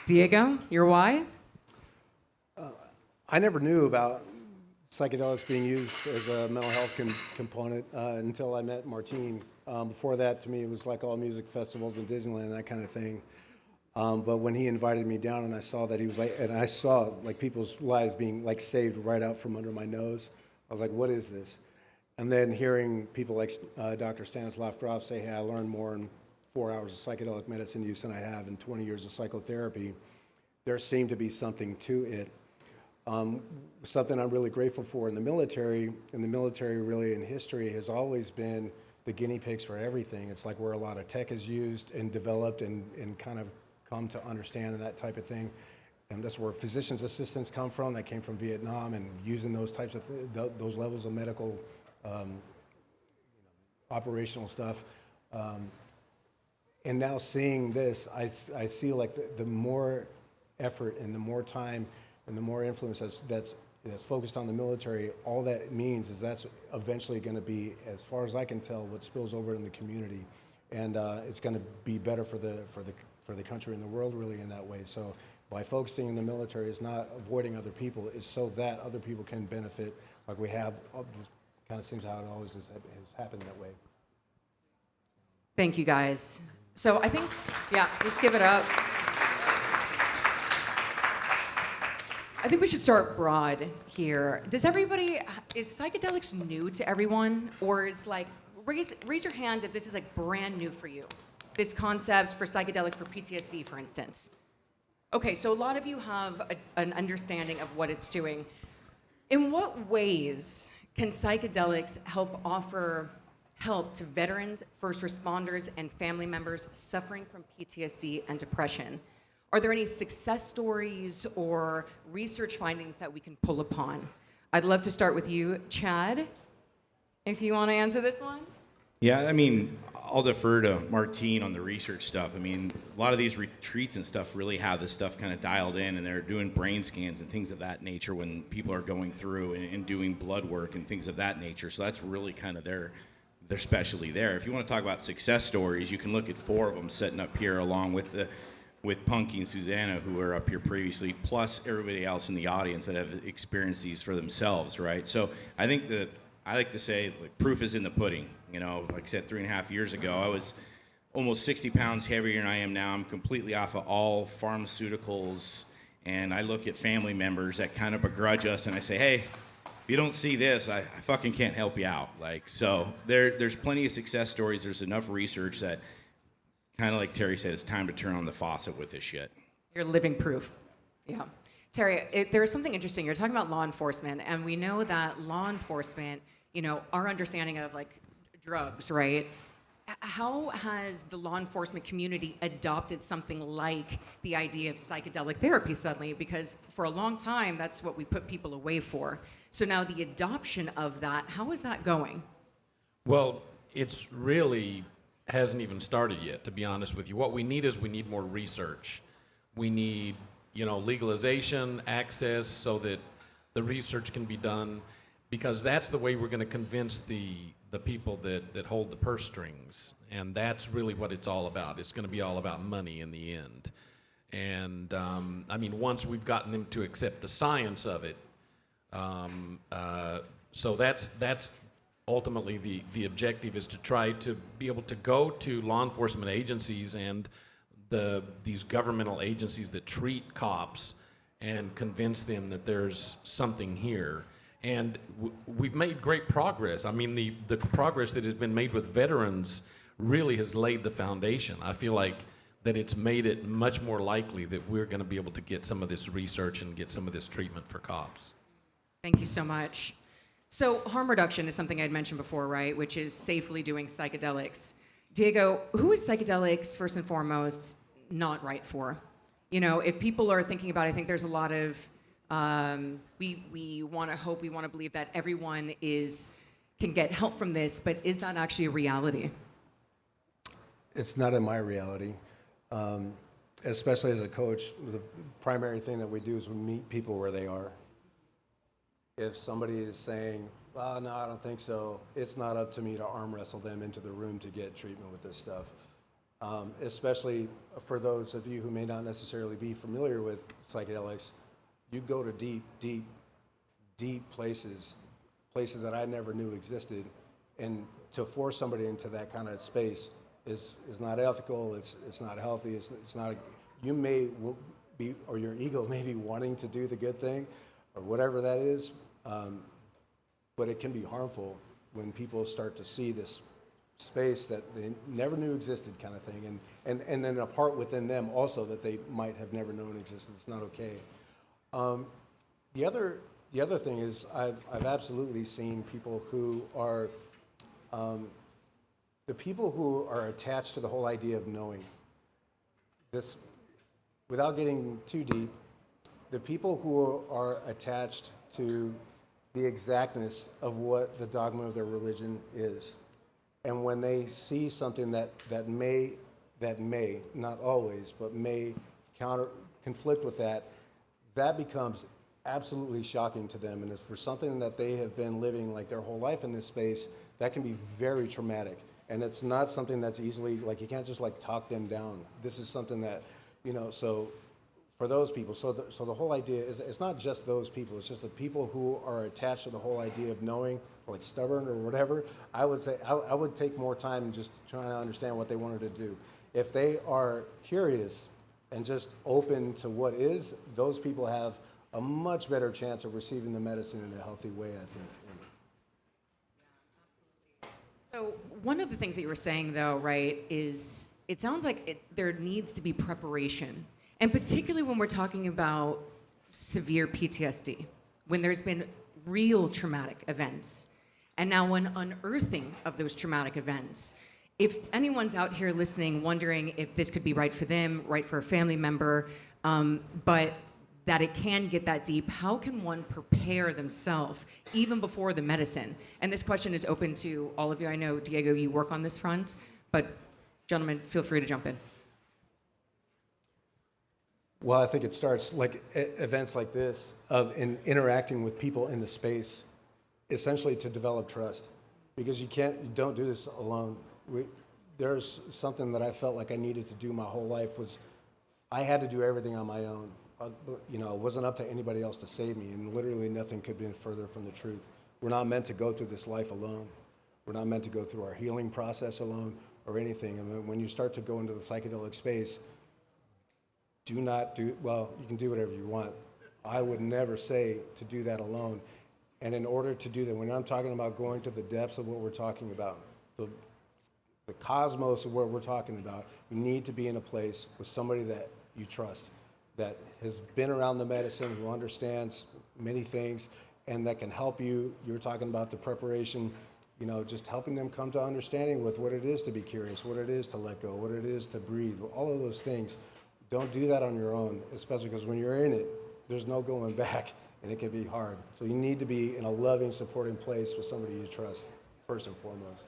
Diego, your why? I never knew about psychedelics being used as a mental health component until I met Martine. Before that, to me, it was like all music festivals and Disneyland, that kind of thing. But when he invited me down and I saw that he was like, and I saw like people's lives being like saved right out from under my nose, I was like, what is this? And then hearing people like Dr. Stanislav Grof say, hey, I learned more in 4 hours of psychedelic medicine use than I have in 20 years of psychotherapy, there seemed to be something to it. Something I'm really grateful for in the military really in history has always been the guinea pigs for everything. It's like where a lot of tech is used and developed and kind of come to understand and that type of thing. And that's where physician's assistants come from. That came from Vietnam and using those types of, those levels of medical operational stuff. And now seeing this, I see like the more effort and the more time and the more influence that's focused on the military, all that means is that's eventually going to be, as far as I can tell, what spills over in the community, and it's going to be better for the country and the world really in that way. So by focusing in the military is not avoiding other people, it's so that other people can benefit, like we have. This kind of seems how it always has happened that way. Thank you, guys. So I think, yeah, let's give it up. I think we should start broad here. Is psychedelics new to everyone? Or is like, raise your hand if this is like brand new for you. This concept for psychedelics for PTSD, for instance. Okay, so a lot of you have an understanding of what it's doing. In what ways can psychedelics offer help to veterans, first responders, and family members suffering from PTSD and depression? Are there any success stories or research findings that we can pull upon? I'd love to start with you, Chad, if you want to answer this one. Yeah, I mean, I'll defer to Martine on the research stuff. I mean, a lot of these retreats and stuff really have this stuff kind of dialed in, and they're doing brain scans and things of that nature when people are going through and doing blood work and things of that nature. So that's really kind of their specialty there. If you want to talk about success stories, you can look at 4 of them sitting up here along with Punky and Susannah, who were up here previously, plus everybody else in the audience that have experienced these for themselves, right? So I think that I like to say, like, proof is in the pudding. You know, like I said, 3.5 years ago, I was almost 60 pounds heavier than I am now. I'm completely off of all pharmaceuticals, and I look at family members that kind of begrudge us, and I say, hey, if you don't see this, I fucking can't help you out. Like, so there's plenty of success stories. There's enough research that, kind of like Terry said, it's time to turn on the faucet with this shit. You're living proof. Yeah. Terry, there is something interesting. You're talking about law enforcement, and we know that law enforcement, our understanding of like drugs, right? How has the law enforcement community adopted something like the idea of psychedelic therapy suddenly? Because for a long time, that's what we put people away for. So now the adoption of that, how is that going? Well, it's really hasn't even started yet, to be honest with you. What we need more research. We need, legalization, access, so that the research can be done, because that's the way we're going to convince the people that hold the purse strings. And that's really what it's all about. It's going to be all about money in the end. And, once we've gotten them to accept the science of it, so that's ultimately the objective, is to try to be able to go to law enforcement agencies and these governmental agencies that treat cops and convince them that there's something here. And we've made great progress. I mean, the progress that has been made with veterans really has laid the foundation. I feel like that it's made it much more likely that we're going to be able to get some of this research and get some of this treatment for cops. Thank you so much. So harm reduction is something I'd mentioned before, right? Which is safely doing psychedelics. Diego, who is psychedelics, first and foremost, not right for? If people are thinking about it, I think there's a lot of We want to hope, we want to believe that everyone can get help from this, but is that actually a reality? It's not in my reality. Especially as a coach, the primary thing that we do is we meet people where they are. If somebody is saying, oh, no, I don't think so, it's not up to me to arm wrestle them into the room to get treatment with this stuff. Especially for those of you who may not necessarily be familiar with psychedelics, you go to deep, deep, deep places that I never knew existed, and to force somebody into that kind of space is not ethical, it's not healthy, it's not, you may be, or your ego may be wanting to do the good thing, or whatever that is, but it can be harmful when people start to see this space that they never knew existed kind of thing, and then a part within them also that they might have never known existed. It's not okay. The other thing is I've absolutely seen people who are, the people who are attached to the whole idea of knowing. This, without getting too deep, the people who are attached to the exactness of what the dogma of their religion is. And when they see something that may, not always, but may conflict with that, that becomes absolutely shocking to them. And it's for something that they have been living like their whole life in this space, that can be very traumatic. And it's not something that's easily, like you can't just like talk them down. This is something that, so for those people, so the whole idea is, it's not just those people, it's just the people who are attached to the whole idea of knowing, like stubborn or whatever. I would say, I would take more time in just trying to understand what they wanted to do. If they are curious and just open to what is, those people have a much better chance of receiving the medicine in a healthy way, I think. So one of the things that you were saying, though, right, is it sounds like there needs to be preparation. And particularly when we're talking about severe PTSD, when there's been real traumatic events, and now an unearthing of those traumatic events. If anyone's out here listening, wondering if this could be right for them, right for a family member, but that it can get that deep, how can one prepare themselves even before the medicine? And this question is open to all of you. I know, Diego, you work on this front, but gentlemen, feel free to jump in. Well, I think it starts like events like this in interacting with people in the space, essentially to develop trust, because you don't do this alone. There's something that I felt like I needed to do my whole life was I had to do everything on my own. It wasn't up to anybody else to save me, and literally nothing could be further from the truth. We're not meant to go through this life alone. We're not meant to go through our healing process alone or anything. And when you start to go into the psychedelic space, you can do whatever you want. I would never say to do that alone. And in order to do that, when I'm talking about going to the depths of what we're talking about, the cosmos of what we're talking about, you need to be in a place with somebody that you trust, that has been around the medicine, who understands many things, and that can help you. You were talking about the preparation, just helping them come to understanding with what it is to be curious, what it is to let go, what it is to breathe, all of those things. Don't do that on your own, especially because when you're in it, there's no going back, and it can be hard. So you need to be in a loving, supporting place with somebody you trust, first and foremost.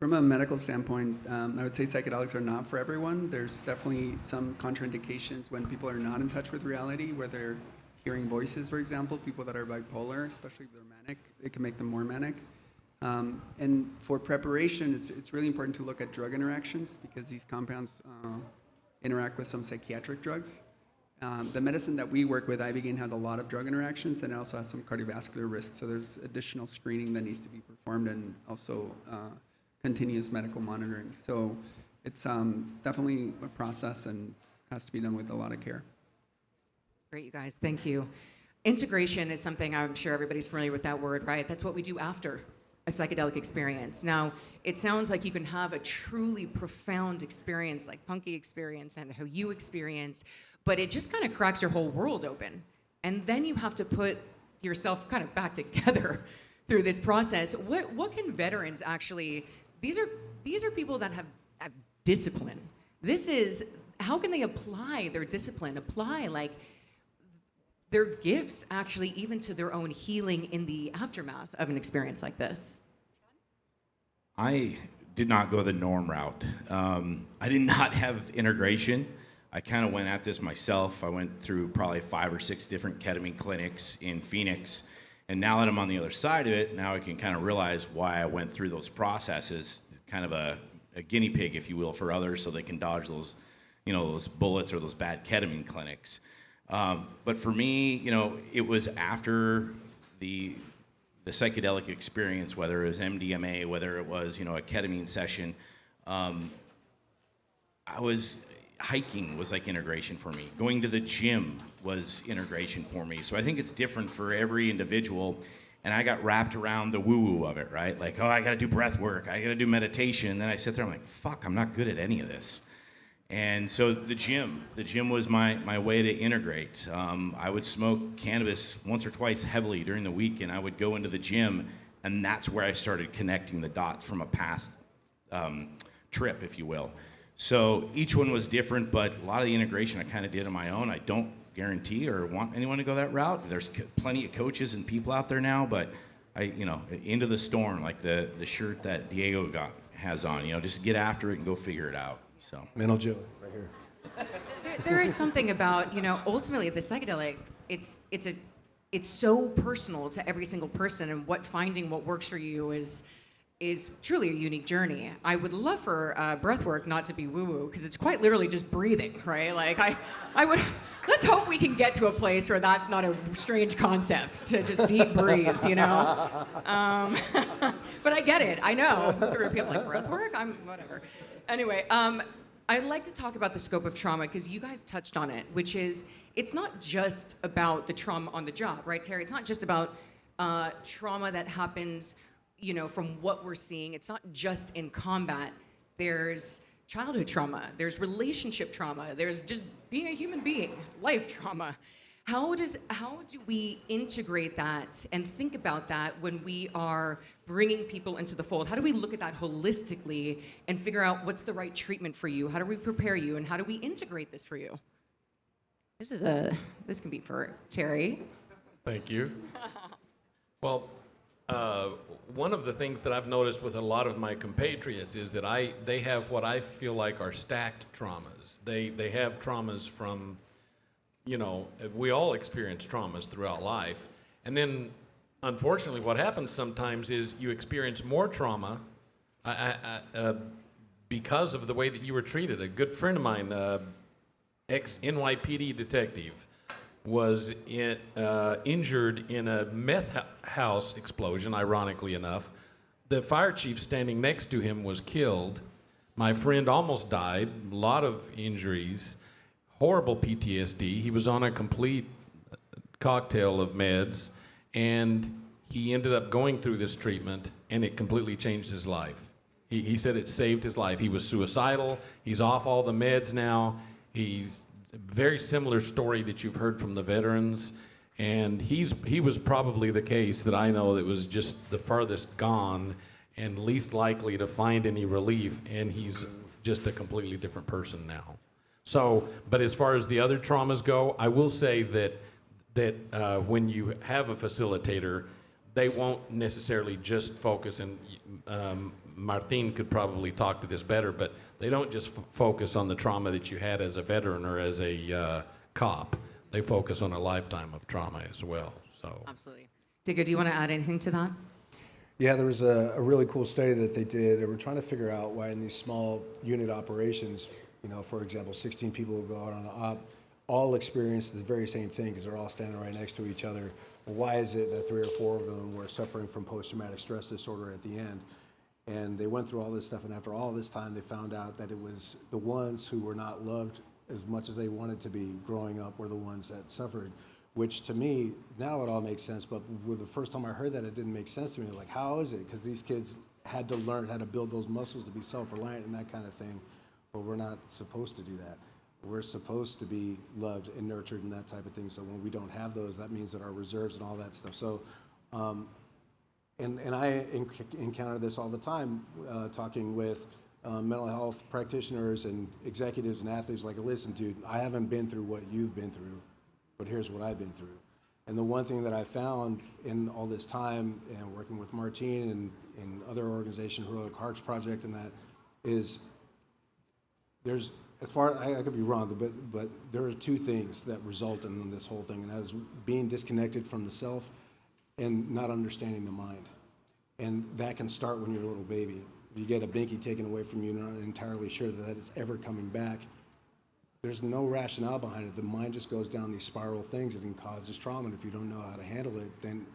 From a medical standpoint, I would say psychedelics are not for everyone. There's definitely some contraindications when people are not in touch with reality, where they're hearing voices, for example. People that are bipolar, especially if they're manic, it can make them more manic. And for preparation, it's really important to look at drug interactions, because these compounds interact with some psychiatric drugs. The medicine that we work with, Ibogaine, has a lot of drug interactions, and it also has some cardiovascular risks. So there's additional screening that needs to be performed, and also continuous medical monitoring. So it's definitely a process and has to be done with a lot of care. Great, you guys, thank you. Integration is something I'm sure everybody's familiar with that word, right? That's what we do after a psychedelic experience. Now, it sounds like you can have a truly profound experience like Punky experienced and how you experienced, but it just kind of cracks your whole world open. And then you have to put yourself kind of back together through this process. What can veterans actually, these are people that have discipline. This is, how can they apply their discipline, their gifts actually even to their own healing in the aftermath of an experience like this? I did not go the norm route. I did not have integration. I kind of went at this myself. I went through probably 5 or 6 different ketamine clinics in Phoenix. And now that I'm on the other side of it, now I can kind of realize why I went through those processes, kind of a guinea pig, if you will, for others so they can dodge those, those bullets or those bad ketamine clinics. But for me, it was after the psychedelic experience, whether it was MDMA, whether it was, a ketamine session, hiking was like integration for me. Going to the gym was integration for me. So I think it's different for every individual. And I got wrapped around the woo-woo of it, right? Like, I gotta do breath work, I gotta do meditation. And then I sit there, I'm like, fuck, I'm not good at any of this. And so the gym was my way to integrate. I would smoke cannabis once or twice heavily during the week, and I would go into the gym, and that's where I started connecting the dots from a past trip, if you will. So each one was different, but a lot of the integration I kind of did on my own. I don't guarantee or want anyone to go that route. There's plenty of coaches and people out there now, but into the storm, like the shirt that Diego has on, just get after it and go figure it out. So Mental Joe, right here. There is something about, ultimately the psychedelic, it's so personal to every single person, and finding what works for you is truly a unique journey. I would love for breathwork not to be woo-woo, because it's quite literally just breathing, right? Like I would, let's hope we can get to a place where that's not a strange concept to just deep breathe, But I get it, I know. For people like breathwork, I'm whatever. Anyway, I'd like to talk about the scope of trauma, because you guys touched on it, which is, it's not just about the trauma on the job, right, Terry? It's not just about trauma that happens, from what we're seeing. It's not just in combat. There's childhood trauma, there's relationship trauma, there's just being a human being, life trauma. How do we integrate that and think about that when we are bringing people into the fold? How do we look at that holistically and figure out what's the right treatment for you? How do we prepare you, and how do we integrate this for you? This can be for Terry. Thank you. Well, one of the things that I've noticed with a lot of my compatriots is that they have what I feel like are stacked traumas. They have traumas from, we all experience traumas throughout life. And then, unfortunately, what happens sometimes is you experience more trauma because of the way that you were treated. A good friend of mine, ex-NYPD detective, was injured in a meth house explosion, ironically enough. The fire chief standing next to him was killed. My friend almost died, a lot of injuries, horrible PTSD. He was on a complete cocktail of meds, and he ended up going through this treatment, and it completely changed his life. He said it saved his life. He was suicidal. He's off all the meds now. He's a very similar story that you've heard from the veterans, and he was probably the case that I know that was just the furthest gone and least likely to find any relief, and he's just a completely different person now. So, but as far as the other traumas go, I will say that when you have a facilitator, they won't necessarily just focus, and Martin could probably talk to this better, but they don't just focus on the trauma that you had as a veteran or as a cop. They focus on a lifetime of trauma as well. So Absolutely. Digger, do you want to add anything to that? Yeah, there was a really cool study that they did. They were trying to figure out why in these small unit operations, for example, 16 people who go out on an op, all experience the very same thing because they're all standing right next to each other. Well, why is it that 3 or 4 of them were suffering from post-traumatic stress disorder at the end? And they went through all this stuff, and after all this time, they found out that it was the ones who were not loved as much as they wanted to be growing up were the ones that suffered, which to me, now it all makes sense, but with the first time I heard that, it didn't make sense to me. Like, how is it? Because these kids had to learn how to build those muscles to be self-reliant and that kind of thing, but we're not supposed to do that. We're supposed to be loved and nurtured and that type of thing, so when we don't have those, that means that our reserves and all that stuff. So, and I encounter this all the time, talking with mental health practitioners and executives and athletes, like, listen, dude, I haven't been through what you've been through, but here's what I've been through. And the one thing that I found in all this time and working with Martine and other organizations, Heroic Hearts Project, and that is there's, as far, I could be wrong, but there are two things that result in this whole thing, and that is being disconnected from the self and not understanding the mind. And that can start when you're a little baby. If you get a binky taken away from you, not entirely sure that it's ever coming back, there's no rationale behind it. The mind just goes down these spiral things. It can cause this trauma, and if you don't know how to handle it, then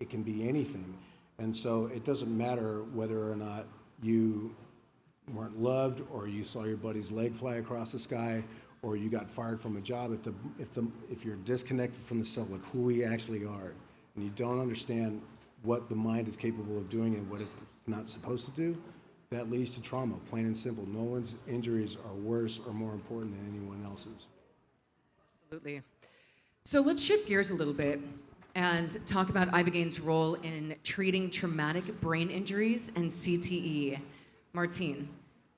it can be anything. And so it doesn't matter whether or not you weren't loved, or you saw your buddy's leg fly across the sky, or you got fired from a job. If you're disconnected from the self, like who we actually are, and you don't understand what the mind is capable of doing and what it's not supposed to do, that leads to trauma, plain and simple. No one's injuries are worse or more important than anyone else's. Absolutely. So let's shift gears a little bit and talk about Ibogaine's role in treating traumatic brain injuries and CTE. Martine,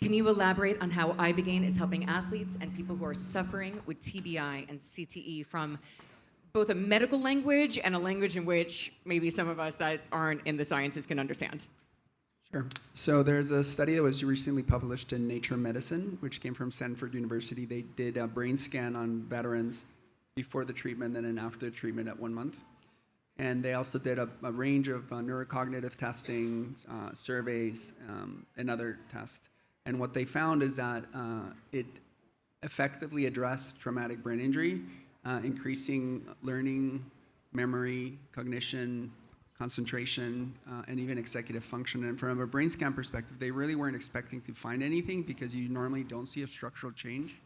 can you elaborate on how Ibogaine is helping athletes and people who are suffering with TBI and CTE from both a medical language and a language in which maybe some of us that aren't in the sciences can understand? Sure. So there's a study that was recently published in Nature Medicine, which came from Stanford University. They did a brain scan on veterans before the treatment and then after the treatment at 1 month. And they also did a range of neurocognitive testing, surveys, and other tests. And what they found is that it effectively addressed traumatic brain injury, increasing learning, memory, cognition, concentration, and even executive function. And from a brain scan perspective, they really weren't expecting to find anything because you normally don't see a structural change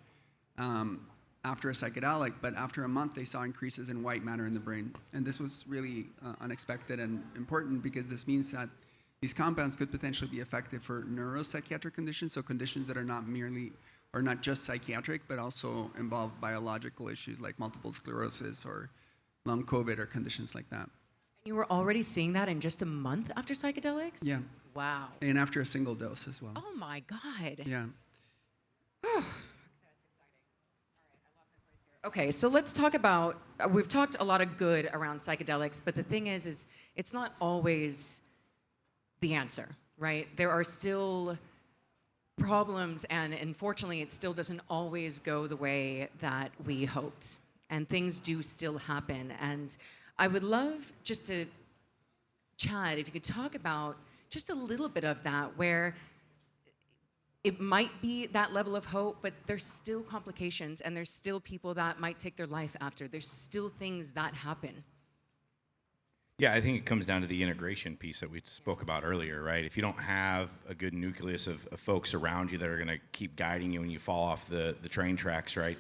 after a psychedelic, but after a month they saw increases in white matter in the brain. And this was really unexpected and important because this means that these compounds could potentially be effective for neuropsychiatric conditions, so conditions that are not just psychiatric, but also involve biological issues like multiple sclerosis or long COVID or conditions like that. You were already seeing that in just a month after psychedelics? Yeah. Wow. And after a single dose as well. Oh my God. Yeah. Okay, so let's talk about, we've talked a lot of good around psychedelics, but the thing is it's not always the answer, right? There are still problems, and unfortunately, it still doesn't always go the way that we hoped. And things do still happen. And I would love just to, Chad, if you could talk about just a little bit of that, where it might be that level of hope, but there's still complications, and there's still people that might take their life after. There's still things that happen. Yeah, I think it comes down to the integration piece that we spoke about earlier, right? If you don't have a good nucleus of folks around you that are going to keep guiding you when you fall off the train tracks, right?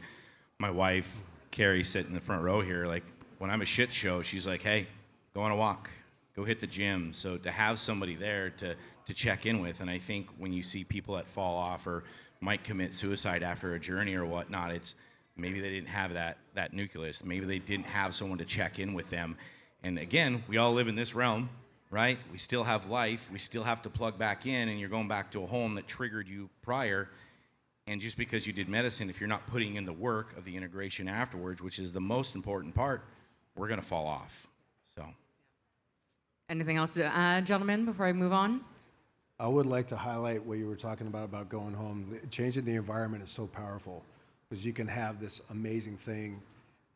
My wife, Carrie, sitting in the front row here, like, when I'm a shit show, she's like, hey, go on a walk, go hit the gym. So to have somebody there to check in with, and I think when you see people that fall off or might commit suicide after a journey or whatnot, it's maybe they didn't have that nucleus. Maybe they didn't have someone to check in with them. And again, we all live in this realm, right? We still have life. We still have to plug back in, and you're going back to a home that triggered you prior. And just because you did medicine, if you're not putting in the work of the integration afterwards, which is the most important part, we're going to fall off. So, anything else to add, gentlemen, before I move on? I would like to highlight what you were talking about going home. Changing the environment is so powerful because you can have this amazing thing,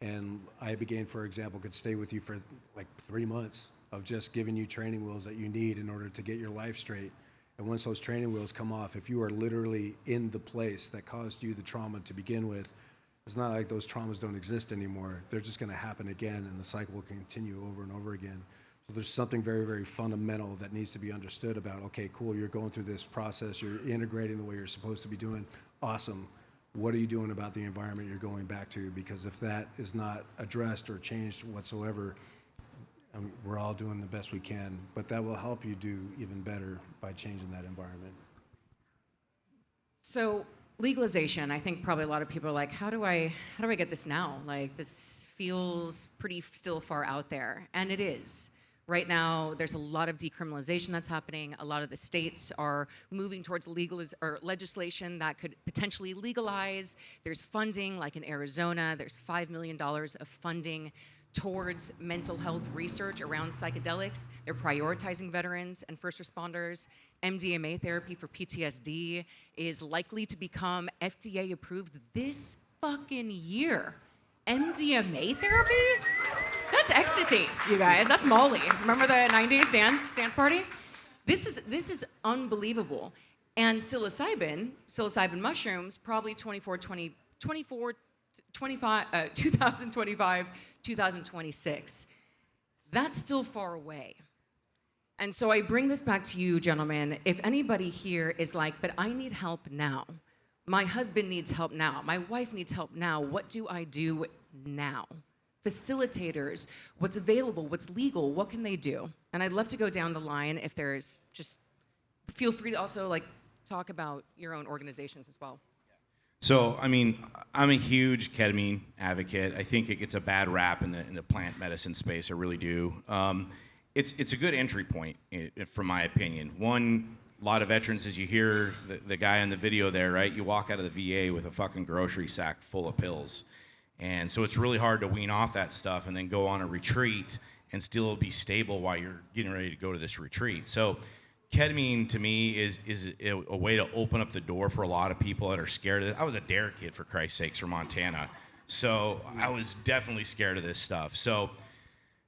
and Ibogaine, for example, could stay with you for like 3 months of just giving you training wheels that you need in order to get your life straight. And once those training wheels come off, if you are literally in the place that caused you the trauma to begin with, it's not like those traumas don't exist anymore. They're just going to happen again, and the cycle will continue over and over again. So there's something very, very fundamental that needs to be understood about, okay, cool, you're going through this process, you're integrating the way you're supposed to be doing. Awesome. What are you doing about the environment you're going back to? Because if that is not addressed or changed whatsoever, we're all doing the best we can, but that will help you do even better by changing that environment. So legalization, I think probably a lot of people are like, how do I get this now? Like, this feels pretty still far out there, and it is. Right now, there's a lot of decriminalization that's happening. A lot of the states are moving towards legislation that could potentially legalize. There's funding, like in Arizona, there's $5 million of funding towards mental health research around psychedelics. They're prioritizing veterans and first responders. MDMA therapy for PTSD is likely to become FDA approved this fucking year. MDMA therapy? That's ecstasy, you guys. That's Molly. Remember the 90s dance party? This is unbelievable. And psilocybin mushrooms, probably 2025, 2026. That's still far away. And so I bring this back to you, gentlemen. If anybody here is like, but I need help now. My husband needs help now. My wife needs help now. What do I do now? Facilitators, what's available, what's legal, what can they do? And I'd love to go down the line if there's just, feel free to also like talk about your own organizations as well. So, I mean, I'm a huge ketamine advocate. I think it gets a bad rap in the plant medicine space. I really do. It's a good entry point, from my opinion. One, a lot of veterans, as you hear the guy on the video there, right? You walk out of the VA with a fucking grocery sack full of pills. And so it's really hard to wean off that stuff and then go on a retreat and still be stable while you're getting ready to go to this retreat. So ketamine to me is a way to open up the door for a lot of people that are scared of it. I was a dare kid, for Christ's sakes, from Montana. So I was definitely scared of this stuff. So,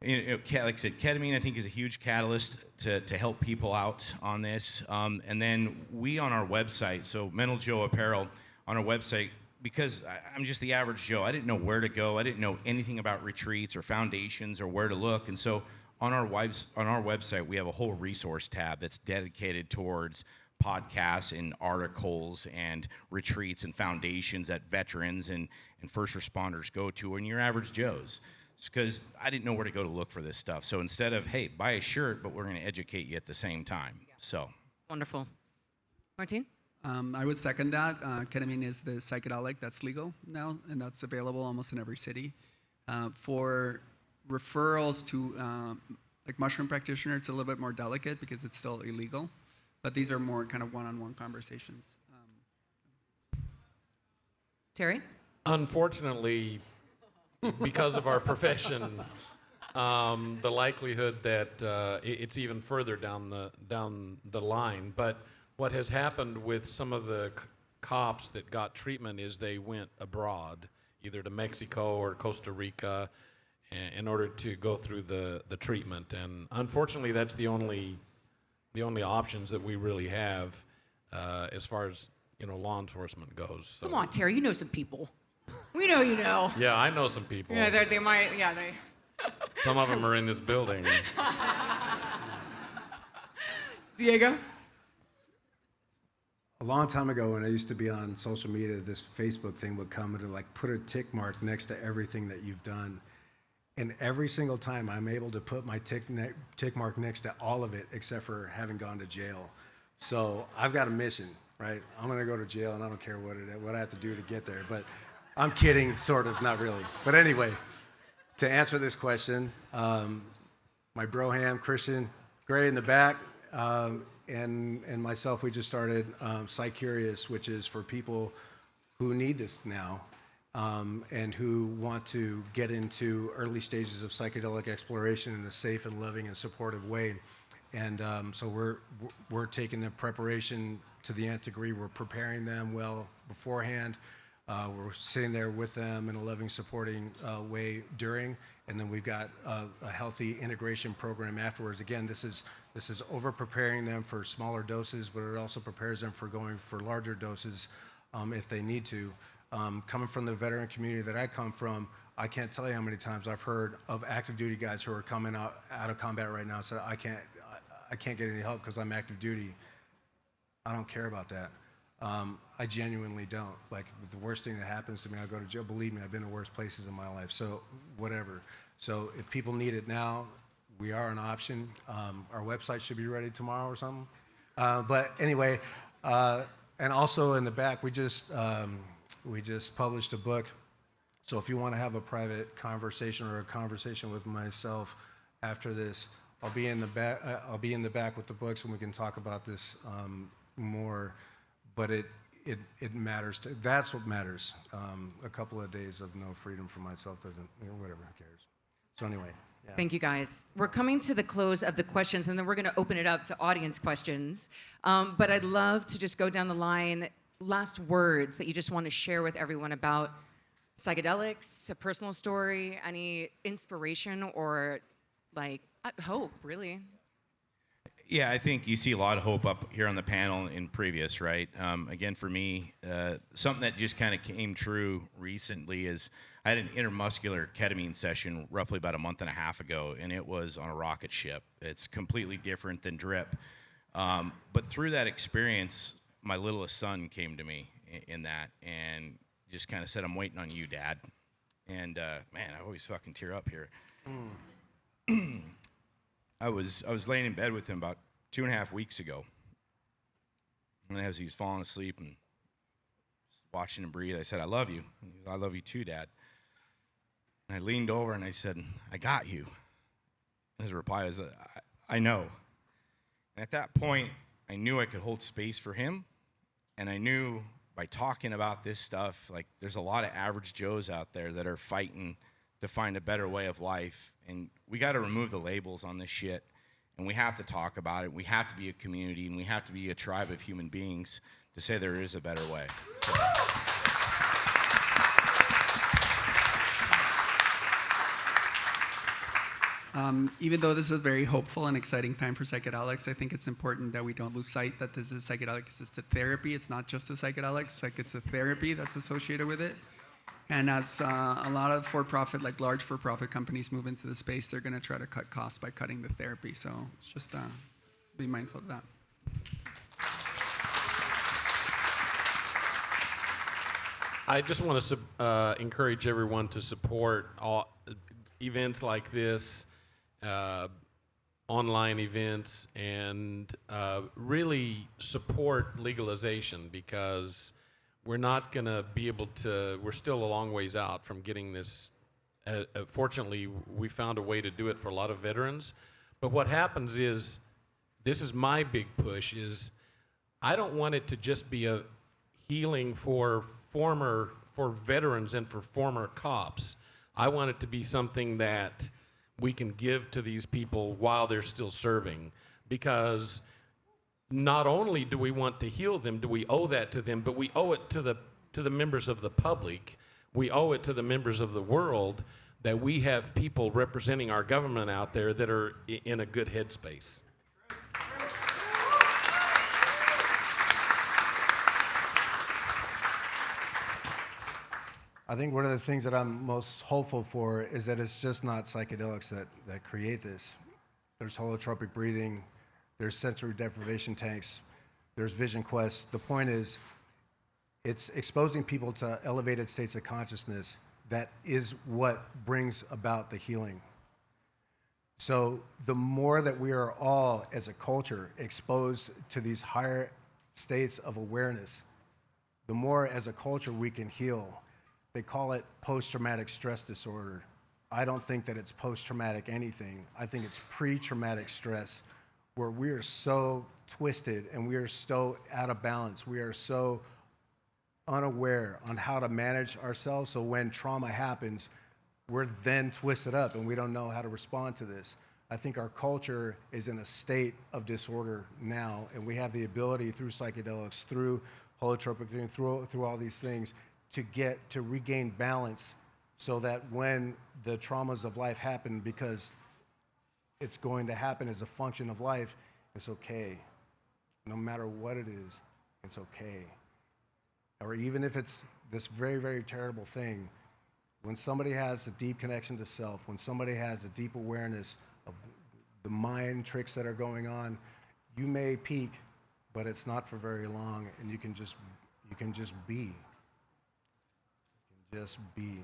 like I said, ketamine I think is a huge catalyst to help people out on this. And then we on our website, so Mental Joe Apparel on our website, because I'm just the average Joe. I didn't know where to go. I didn't know anything about retreats or foundations or where to look. And so on our website, we have a whole resource tab that's dedicated towards podcasts and articles and retreats and foundations that veterans and first responders go to, and your average Joes. It's because I didn't know where to go to look for this stuff. So instead of, hey, buy a shirt, but we're going to educate you at the same time. So Wonderful. Martine? I would second that. Ketamine is the psychedelic that's legal now, and that's available almost in every city. For referrals to like mushroom practitioners, it's a little bit more delicate because it's still illegal, but these are more kind of one-on-one conversations. Terry? Unfortunately, because of our profession, the likelihood that it's even further down the line. But what has happened with some of the cops that got treatment is they went abroad, either to Mexico or Costa Rica, in order to go through the treatment. And unfortunately, that's the only options that we really have as far as law enforcement goes. So. Come on, Terry, you know some people. We know you know. Yeah, I know some people. Yeah, they might, yeah, they. Some of them are in this building. Diego? A long time ago, when I used to be on social media, this Facebook thing would come and like put a tick mark next to everything that you've done. And every single time I'm able to put my tick mark next to all of it, except for having gone to jail. So I've got a mission, right? I'm gonna go to jail, and I don't care what I have to do to get there. But I'm kidding, sort of, not really. But anyway, to answer this question, my broham, Christian, Gray in the back, and myself, we just started Psych Curious, which is for people who need this now and who want to get into early stages of psychedelic exploration in a safe and loving and supportive way. And so we're taking the preparation to the nth degree. We're preparing them well beforehand. We're sitting there with them in a loving, supporting way during, and then we've got a healthy integration program afterwards. Again, this is over preparing them for smaller doses, but it also prepares them for going for larger doses if they need to. Coming from the veteran community that I come from, I can't tell you how many times I've heard of active duty guys who are coming out of combat right now. So I can't get any help because I'm active duty. I don't care about that. I genuinely don't. Like, the worst thing that happens to me, I'll go to jail. Believe me, I've been in worse places in my life. So whatever. So if people need it now, we are an option. Our website should be ready tomorrow or something. But anyway, and also in the back, we just published a book. So if you want to have a private conversation or a conversation with myself after this, I'll be in the back. I'll be in the back with the books, and we can talk about this more. But it matters. That's what matters. A couple of days of no freedom for myself doesn't, whatever, who cares? So anyway, yeah. Thank you, guys. We're coming to the close of the questions, and then we're going to open it up to audience questions. But I'd love to just go down the line. Last words that you just want to share with everyone about psychedelics, a personal story, any inspiration or like hope, really. Yeah, I think you see a lot of hope up here on the panel in previous, right? Again, for me, something that just kind of came true recently is I had an intermuscular ketamine session roughly about a month and a half ago, and it was on a rocket ship. It's completely different than drip. But through that experience, my littlest son came to me in that and just kind of said, "I'm waiting on you, Dad." And man, I always fucking tear up here. I was laying in bed with him about 2.5 weeks ago, and as he was falling asleep and watching him breathe, I said, "I love you." And he goes, "I love you too, Dad." And I leaned over and I said, "I got you." And his reply was, I know." And at that point, I knew I could hold space for him, and I knew by talking about this stuff, like there's a lot of average Joes out there that are fighting to find a better way of life, and we got to remove the labels on this shit, and we have to talk about it. We have to be a community, and we have to be a tribe of human beings to say there is a better way. So. Even though this is a very hopeful and exciting time for psychedelics, I think it's important that we don't lose sight that this is psychedelic. It's just a therapy. It's not just a psychedelics. Like, it's a therapy that's associated with it. And as a lot of for-profit, like large for-profit companies move into the space, they're going to try to cut costs by cutting the therapy. So it's just be mindful of that. I just want to encourage everyone to support all events like this, online events, and really support legalization, because we're not going to be able to, we're still a long ways out from getting this. Fortunately, we found a way to do it for a lot of veterans. But what happens is, this is my big push, is I don't want it to just be a healing for veterans and for former cops. I want it to be something that we can give to these people while they're still serving, because not only do we want to heal them, do we owe that to them, but we owe it to the members of the public. We owe it to the members of the world that we have people representing our government out there that are in a good headspace. I think one of the things that I'm most hopeful for is that it's just not psychedelics that create this. There's holotropic breathing, there's sensory deprivation tanks, there's vision quests. The point is, it's exposing people to elevated states of consciousness that is what brings about the healing. So the more that we are all, as a culture, exposed to these higher states of awareness, the more as a culture we can heal. They call it post-traumatic stress disorder. I don't think that it's post-traumatic anything. I think it's pre-traumatic stress, where we are so twisted and we are so out of balance. We are so unaware on how to manage ourselves. So when trauma happens, we're then twisted up and we don't know how to respond to this. I think our culture is in a state of disorder now, and we have the ability through psychedelics, through holotropic, through all these things, to regain balance, so that when the traumas of life happen, because it's going to happen as a function of life, it's okay. No matter what it is, it's okay. Or even if it's this very, very terrible thing, when somebody has a deep connection to self, when somebody has a deep awareness of the mind tricks that are going on, you may peak, but it's not for very long, and you can just be. Just be.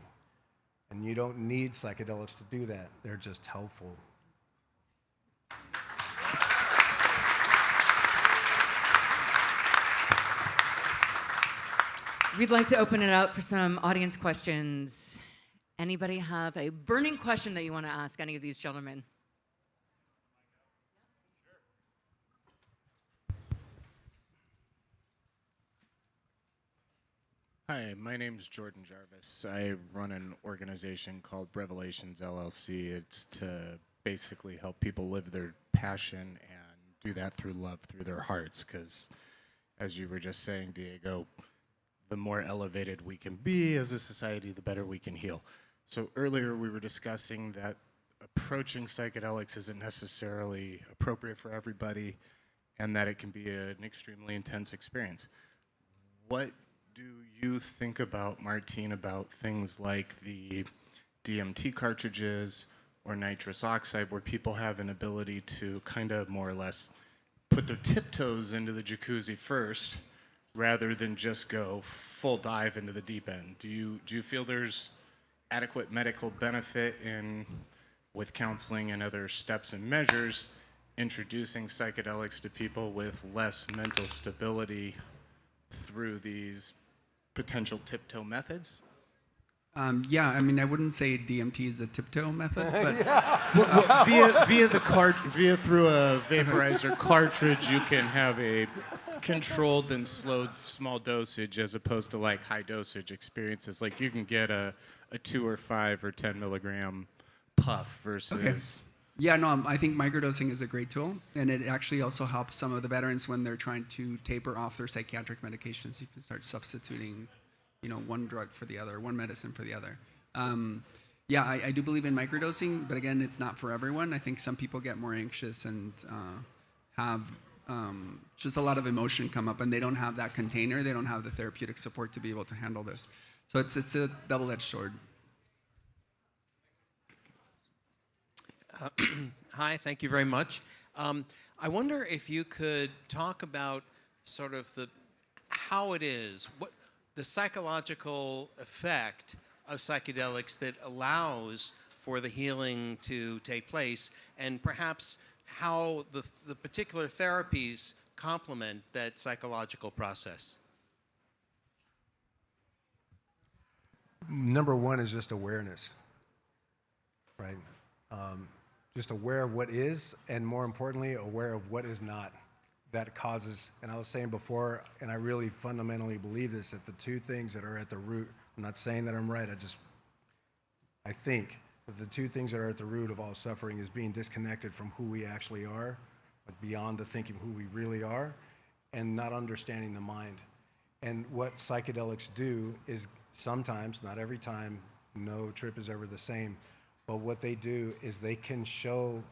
And you don't need psychedelics to do that. They're just helpful. We'd like to open it up for some audience questions. Anybody have a burning question that you want to ask any of these gentlemen? Hi, my name's Jordan Jarvis. I run an organization called Revelations LLC. It's to basically help people live their passion and do that through love, through their hearts, because as you were just saying, Diego, the more elevated we can be as a society, the better we can heal. So earlier we were discussing that approaching psychedelics isn't necessarily appropriate for everybody and that it can be an extremely intense experience. What do you think about, Martine, about things like the DMT cartridges or nitrous oxide, where people have an ability to kind of more or less put their tiptoes into the jacuzzi first rather than just go full dive into the deep end? Do you feel there's adequate medical benefit in, with counseling and other steps and measures, introducing psychedelics to people with less mental stability through these potential tiptoe methods? Yeah, I mean, I wouldn't say DMT is the tiptoe method, but via through a vaporizer cartridge, you can have a controlled and slowed small dosage as opposed to like high dosage experiences. Like you can get a 2 or 5 or 10 milligram puff versus. Yeah, no, I think microdosing is a great tool, and it actually also helps some of the veterans when they're trying to taper off their psychiatric medications. You can start substituting, one drug for the other, one medicine for the other. Yeah, I do believe in microdosing, but again, it's not for everyone. I think some people get more anxious and have just a lot of emotion come up, and they don't have that container. They don't have the therapeutic support to be able to handle this. So it's a double-edged sword. Hi, thank you very much. I wonder if you could talk about sort of how it is, what the psychological effect of psychedelics that allows for the healing to take place, and perhaps how the particular therapies complement that psychological process. Number one is just awareness, right? Just aware of what is, and more importantly, aware of what is not. That causes, and I was saying before, and I really fundamentally believe this, that the two things that are at the root, I'm not saying that I'm right, I think that the two things that are at the root of all suffering is being disconnected from who we actually are, like beyond the thinking who we really are, and not understanding the mind. And what psychedelics do is sometimes, not every time, no trip is ever the same, but what they do is they can show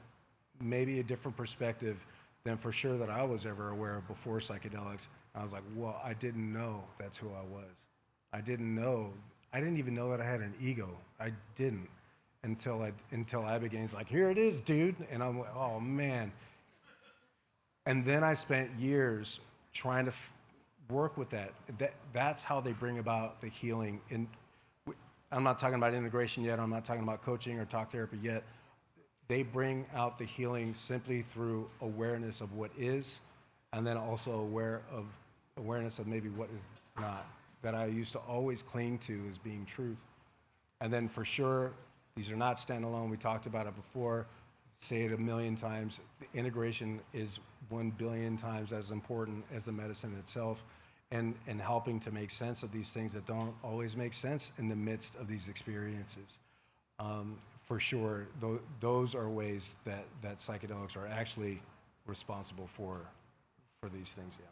maybe a different perspective than for sure that I was ever aware of before psychedelics. I was like, well, I didn't know that's who I was. I didn't even know that I had an ego. I didn't until Ibogaine's like, here it is, dude. And I'm like, oh man. And then I spent years trying to work with that. That's how they bring about the healing. I'm not talking about integration yet. I'm not talking about coaching or talk therapy yet. They bring out the healing simply through awareness of what is, and then also awareness of maybe what is not, that I used to always cling to as being truth. And then for sure, these are not standalone. We talked about it before. Say it a million times. The integration is 1 billion times as important as the medicine itself. And helping to make sense of these things that don't always make sense in the midst of these experiences. For sure, those are ways that psychedelics are actually responsible for these things, yeah.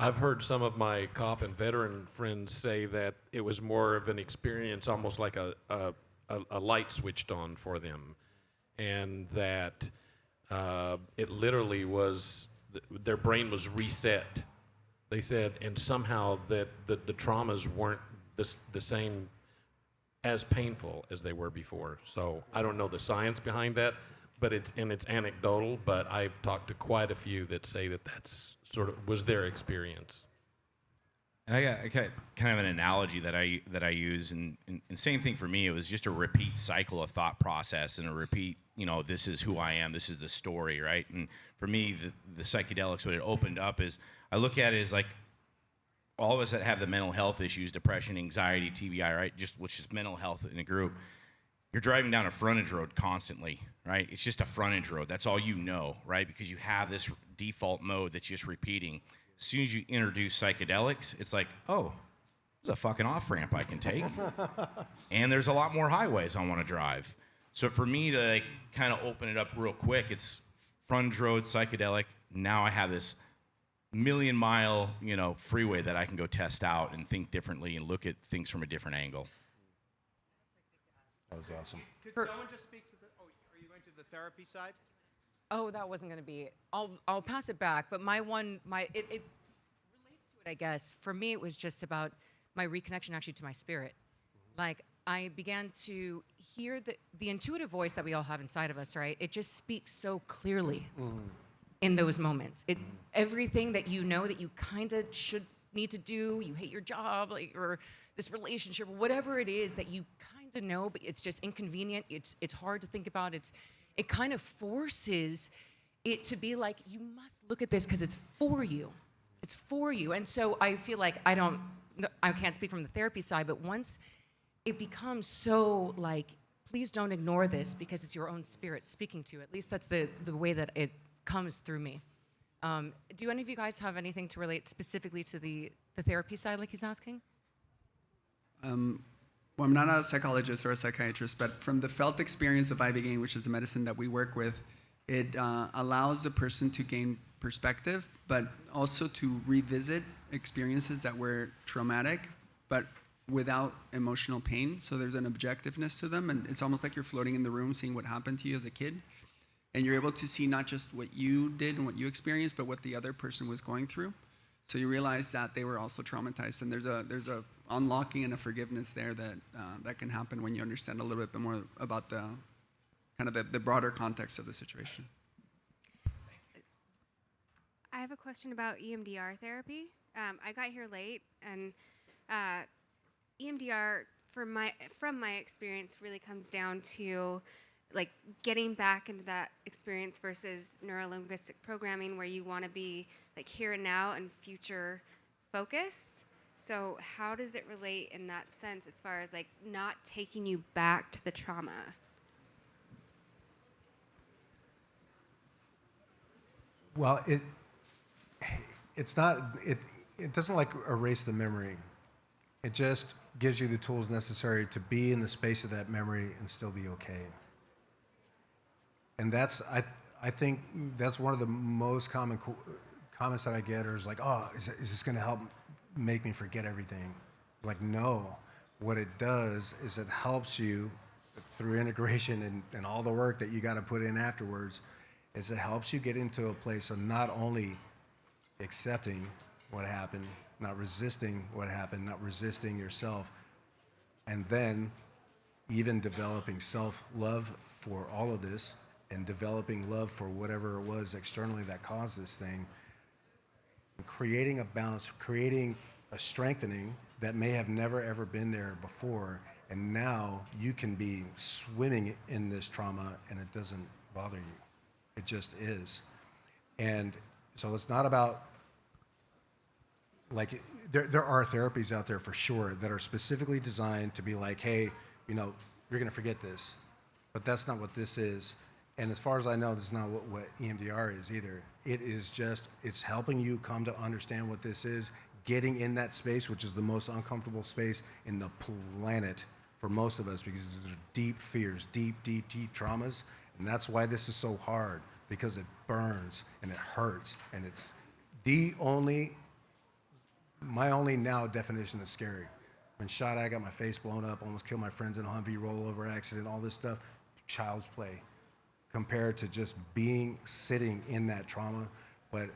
I've heard some of my cop and veteran friends say that it was more of an experience, almost like a light switched on for them, and that it literally was, their brain was reset. They said, and somehow that the traumas weren't the same as painful as they were before. So I don't know the science behind that, but it's anecdotal, but I've talked to quite a few that say that that's sort of was their experience. And I got kind of an analogy that I use, and same thing for me. It was just a repeat cycle of thought process and a repeat, this is who I am, this is the story, right? And for me, the psychedelics, what it opened up is, I look at it as like all of us that have the mental health issues, depression, anxiety, TBI, right? Which is mental health in a group. You're driving down a frontage road constantly, right? It's just a frontage road. That's all you know, right? Because you have this default mode that's just repeating. As soon as you introduce psychedelics, it's like, oh, there's a fucking off-ramp I can take. And there's a lot more highways I want to drive. So for me to like kind of open it up real quick, it's frontage road, psychedelic. Now I have this million-mile, freeway that I can go test out and think differently and look at things from a different angle. That was awesome. Could someone just speak to are you going to the therapy side? Oh, that wasn't going to be it. I'll pass it back. But it relates to it, I guess. For me, it was just about my reconnection actually to my spirit. Like, I began to hear the intuitive voice that we all have inside of us, right? It just speaks so clearly in those moments. Everything that you know that you kind of should need to do, you hate your job, or this relationship, or whatever it is that you kind of know, but it's just inconvenient. It's hard to think about. It kind of forces it to be like, you must look at this because it's for you. It's for you. And so I feel like I can't speak from the therapy side, but once it becomes so like, please don't ignore this because it's your own spirit speaking to you. At least that's the way that it comes through me. Do any of you guys have anything to relate specifically to the therapy side, like he's asking? Well, I'm not a psychologist or a psychiatrist, but from the felt experience of Ibogaine, which is a medicine that we work with, it allows the person to gain perspective, but also to revisit experiences that were traumatic, but without emotional pain. So there's an objectiveness to them, and it's almost like you're floating in the room, seeing what happened to you as a kid, and you're able to see not just what you did and what you experienced, but what the other person was going through. So you realize that they were also traumatized, and there's a unlocking and a forgiveness there that can happen when you understand a little bit more about the kind of the broader context of the situation. I have a question about EMDR therapy. I got here late, and EMDR, from my experience, really comes down to like getting back into that experience versus neurolinguistic programming, where you want to be like here and now and future focused. So how does it relate in that sense, as far as like not taking you back to the trauma? Well, it's not, it doesn't like erase the memory. It just gives you the tools necessary to be in the space of that memory and still be okay. And I think that's one of the most common comments that I get is like, oh, is this going to help make me forget everything? Like, no. What it does is it helps you through integration and all the work that you got to put in afterwards, is it helps you get into a place of not only accepting what happened, not resisting what happened, not resisting yourself, and then even developing self-love for all of this and developing love for whatever it was externally that caused this thing, creating a balance, creating a strengthening that may have never ever been there before, and now you can be swimming in this trauma and it doesn't bother you. It just is. And so it's not about, like, there are therapies out there for sure that are specifically designed to be like, hey, you're gonna forget this, but that's not what this is. And as far as I know, this is not what EMDR is either. It is just, it's helping you come to understand what this is, getting in that space, which is the most uncomfortable space in the planet for most of us, because there's deep fears, deep traumas. And that's why this is so hard, because it burns and it hurts. And it's my only now definition of scary. Been shot at, got my face blown up, almost killed my friends in a Humvee rollover accident, all this stuff, child's play, compared to just sitting in that trauma. But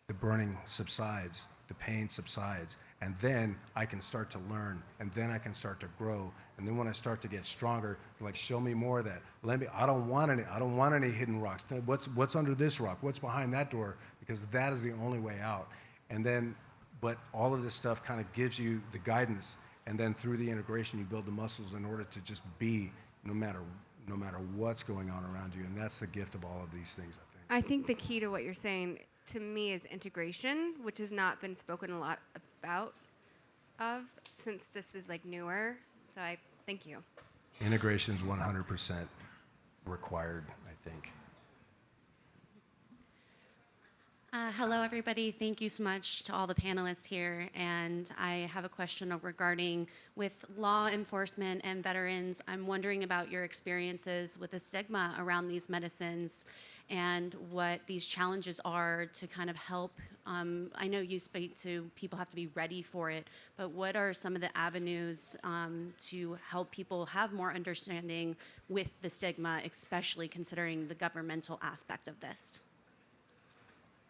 the burning subsides, the pain subsides, and then I can start to learn, and then I can start to grow. And then when I start to get stronger, like, show me more of that. I don't want any hidden rocks. What's under this rock? What's behind that door? Because that is the only way out. And then, but all of this stuff kind of gives you the guidance, and then through the integration, you build the muscles in order to just be, no matter what's going on around you. And that's the gift of all of these things, I think. I think the key to what you're saying to me is integration, which has not been spoken a lot about since this is like newer. So I thank you. Integration is 100% required, I think. Hello, everybody. Thank you so much to all the panelists here. And I have a question regarding with law enforcement and veterans. I'm wondering about your experiences with the stigma around these medicines and what these challenges are to kind of help. I know you speak to people have to be ready for it, but what are some of the avenues to help people have more understanding with the stigma, especially considering the governmental aspect of this?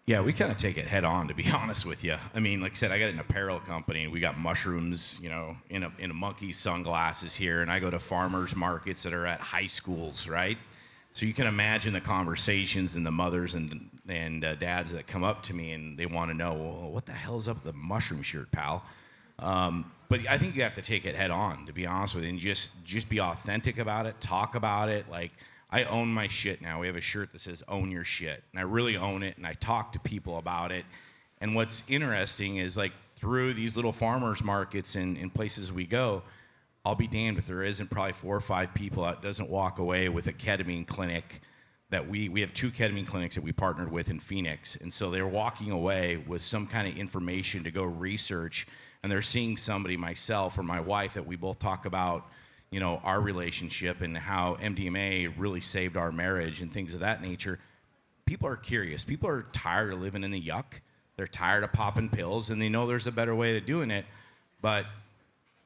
Yeah, we kind of take it head on, to be honest with you. I mean, like I said, I got an apparel company, and we got mushrooms, you know, in a monkey sunglasses here, and I go to farmers markets that are at high schools, right? So you can imagine the conversations and the mothers and dads that come up to me and they want to know, well, what the hell's up with the mushroom shirt, pal? But I think you have to take it head on, to be honest with you, and just be authentic about it, talk about it. Like, I own my shit now. We have a shirt that says "Own Your Shit," and I really own it, and I talk to people about it. And what's interesting is, like, through these little farmers markets and places we go, I'll be damned if there isn't probably 4 or 5 people that doesn't walk away with a ketamine clinic. That we have 2 ketamine clinics that we partnered with in Phoenix, and so they're walking away with some kind of information to go research, and they're seeing somebody, myself or my wife, that we both talk about, you know, our relationship and how MDMA really saved our marriage and things of that nature. People are curious. People are tired of living in the yuck. They're tired of popping pills, and they know there's a better way of doing it. But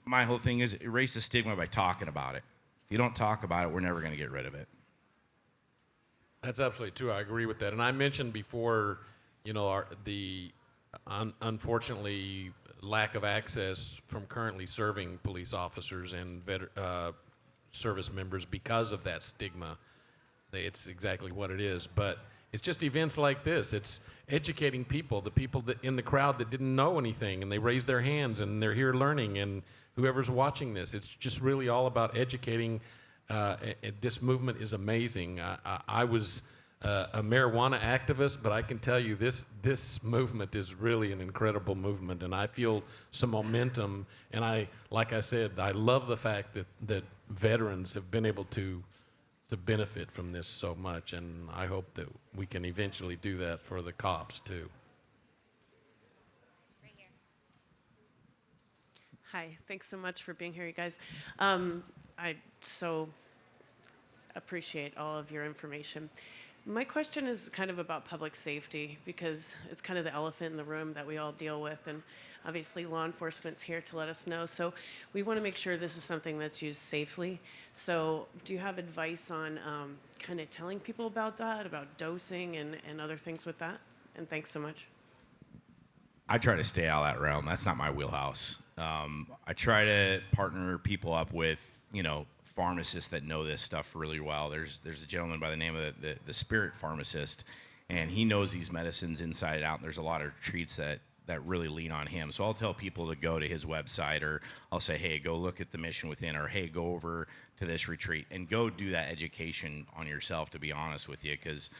my whole thing is erase the stigma by talking about it. If you don't talk about it, we're never going to get rid of it. That's absolutely true. I agree with that. And I mentioned before, you know, unfortunately, lack of access from currently serving police officers and service members because of that stigma. It's exactly what it is. But it's just events like this. It's educating people, the people that in the crowd that didn't know anything, and they raise their hands and they're here learning, and whoever's watching this. It's just really all about educating. This movement is amazing. I was a marijuana activist, but I can tell you this movement is really an incredible movement, and I feel some momentum. And like I said, I love the fact that veterans have been able to benefit from this so much, and I hope that we can eventually do that for the cops too. Hi, thanks so much for being here, you guys. I so appreciate all of your information. My question is kind of about public safety, because it's kind of the elephant in the room that we all deal with, and obviously law enforcement's here to let us know. So we want to make sure this is something that's used safely. So do you have advice on kind of telling people about that, about dosing and other things with that? And thanks so much. I try to stay out of that realm. That's not my wheelhouse. I try to partner people up with, you know, pharmacists that know this stuff really well. There's a gentleman by the name of the Spirit Pharmacist, and he knows these medicines inside and out. And there's a lot of retreats that really lean on him. So I'll tell people to go to his website, or I'll say, hey, go look at the Mission Within, or hey, go over to this retreat and go do that education on yourself, to be honest with you, because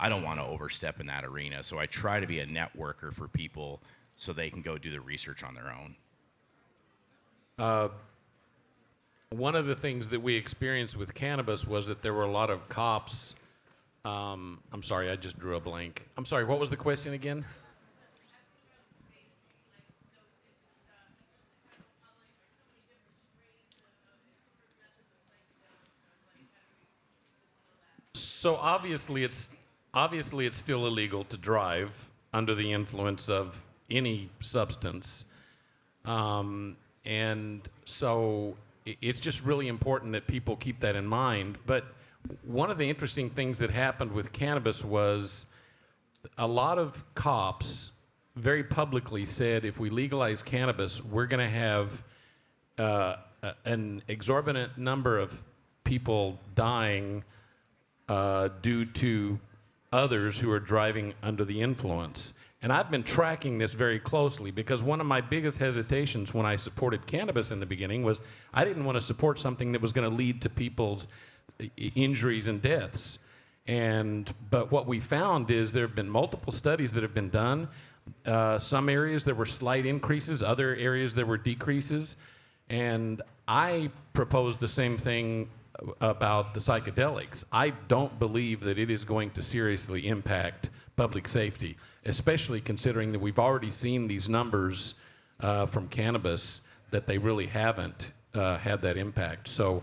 I don't want to overstep in that arena. So I try to be a networker for people so they can go do the research on their own. One of the things that we experienced with cannabis was that there were a lot of cops. I'm sorry, I just drew a blank. I'm sorry, what was the question again? So obviously it's still illegal to drive under the influence of any substance. And so it's just really important that people keep that in mind. But one of the interesting things that happened with cannabis was a lot of cops very publicly said, if we legalize cannabis, we're going to have an exorbitant number of people dying due to others who are driving under the influence. And I've been tracking this very closely, because one of my biggest hesitations when I supported cannabis in the beginning was I didn't want to support something that was going to lead to people's injuries and deaths. But what we found is there have been multiple studies that have been done. Some areas there were slight increases, other areas there were decreases. And I proposed the same thing about the psychedelics. I don't believe that it is going to seriously impact public safety, especially considering that we've already seen these numbers from cannabis that they really haven't had that impact. So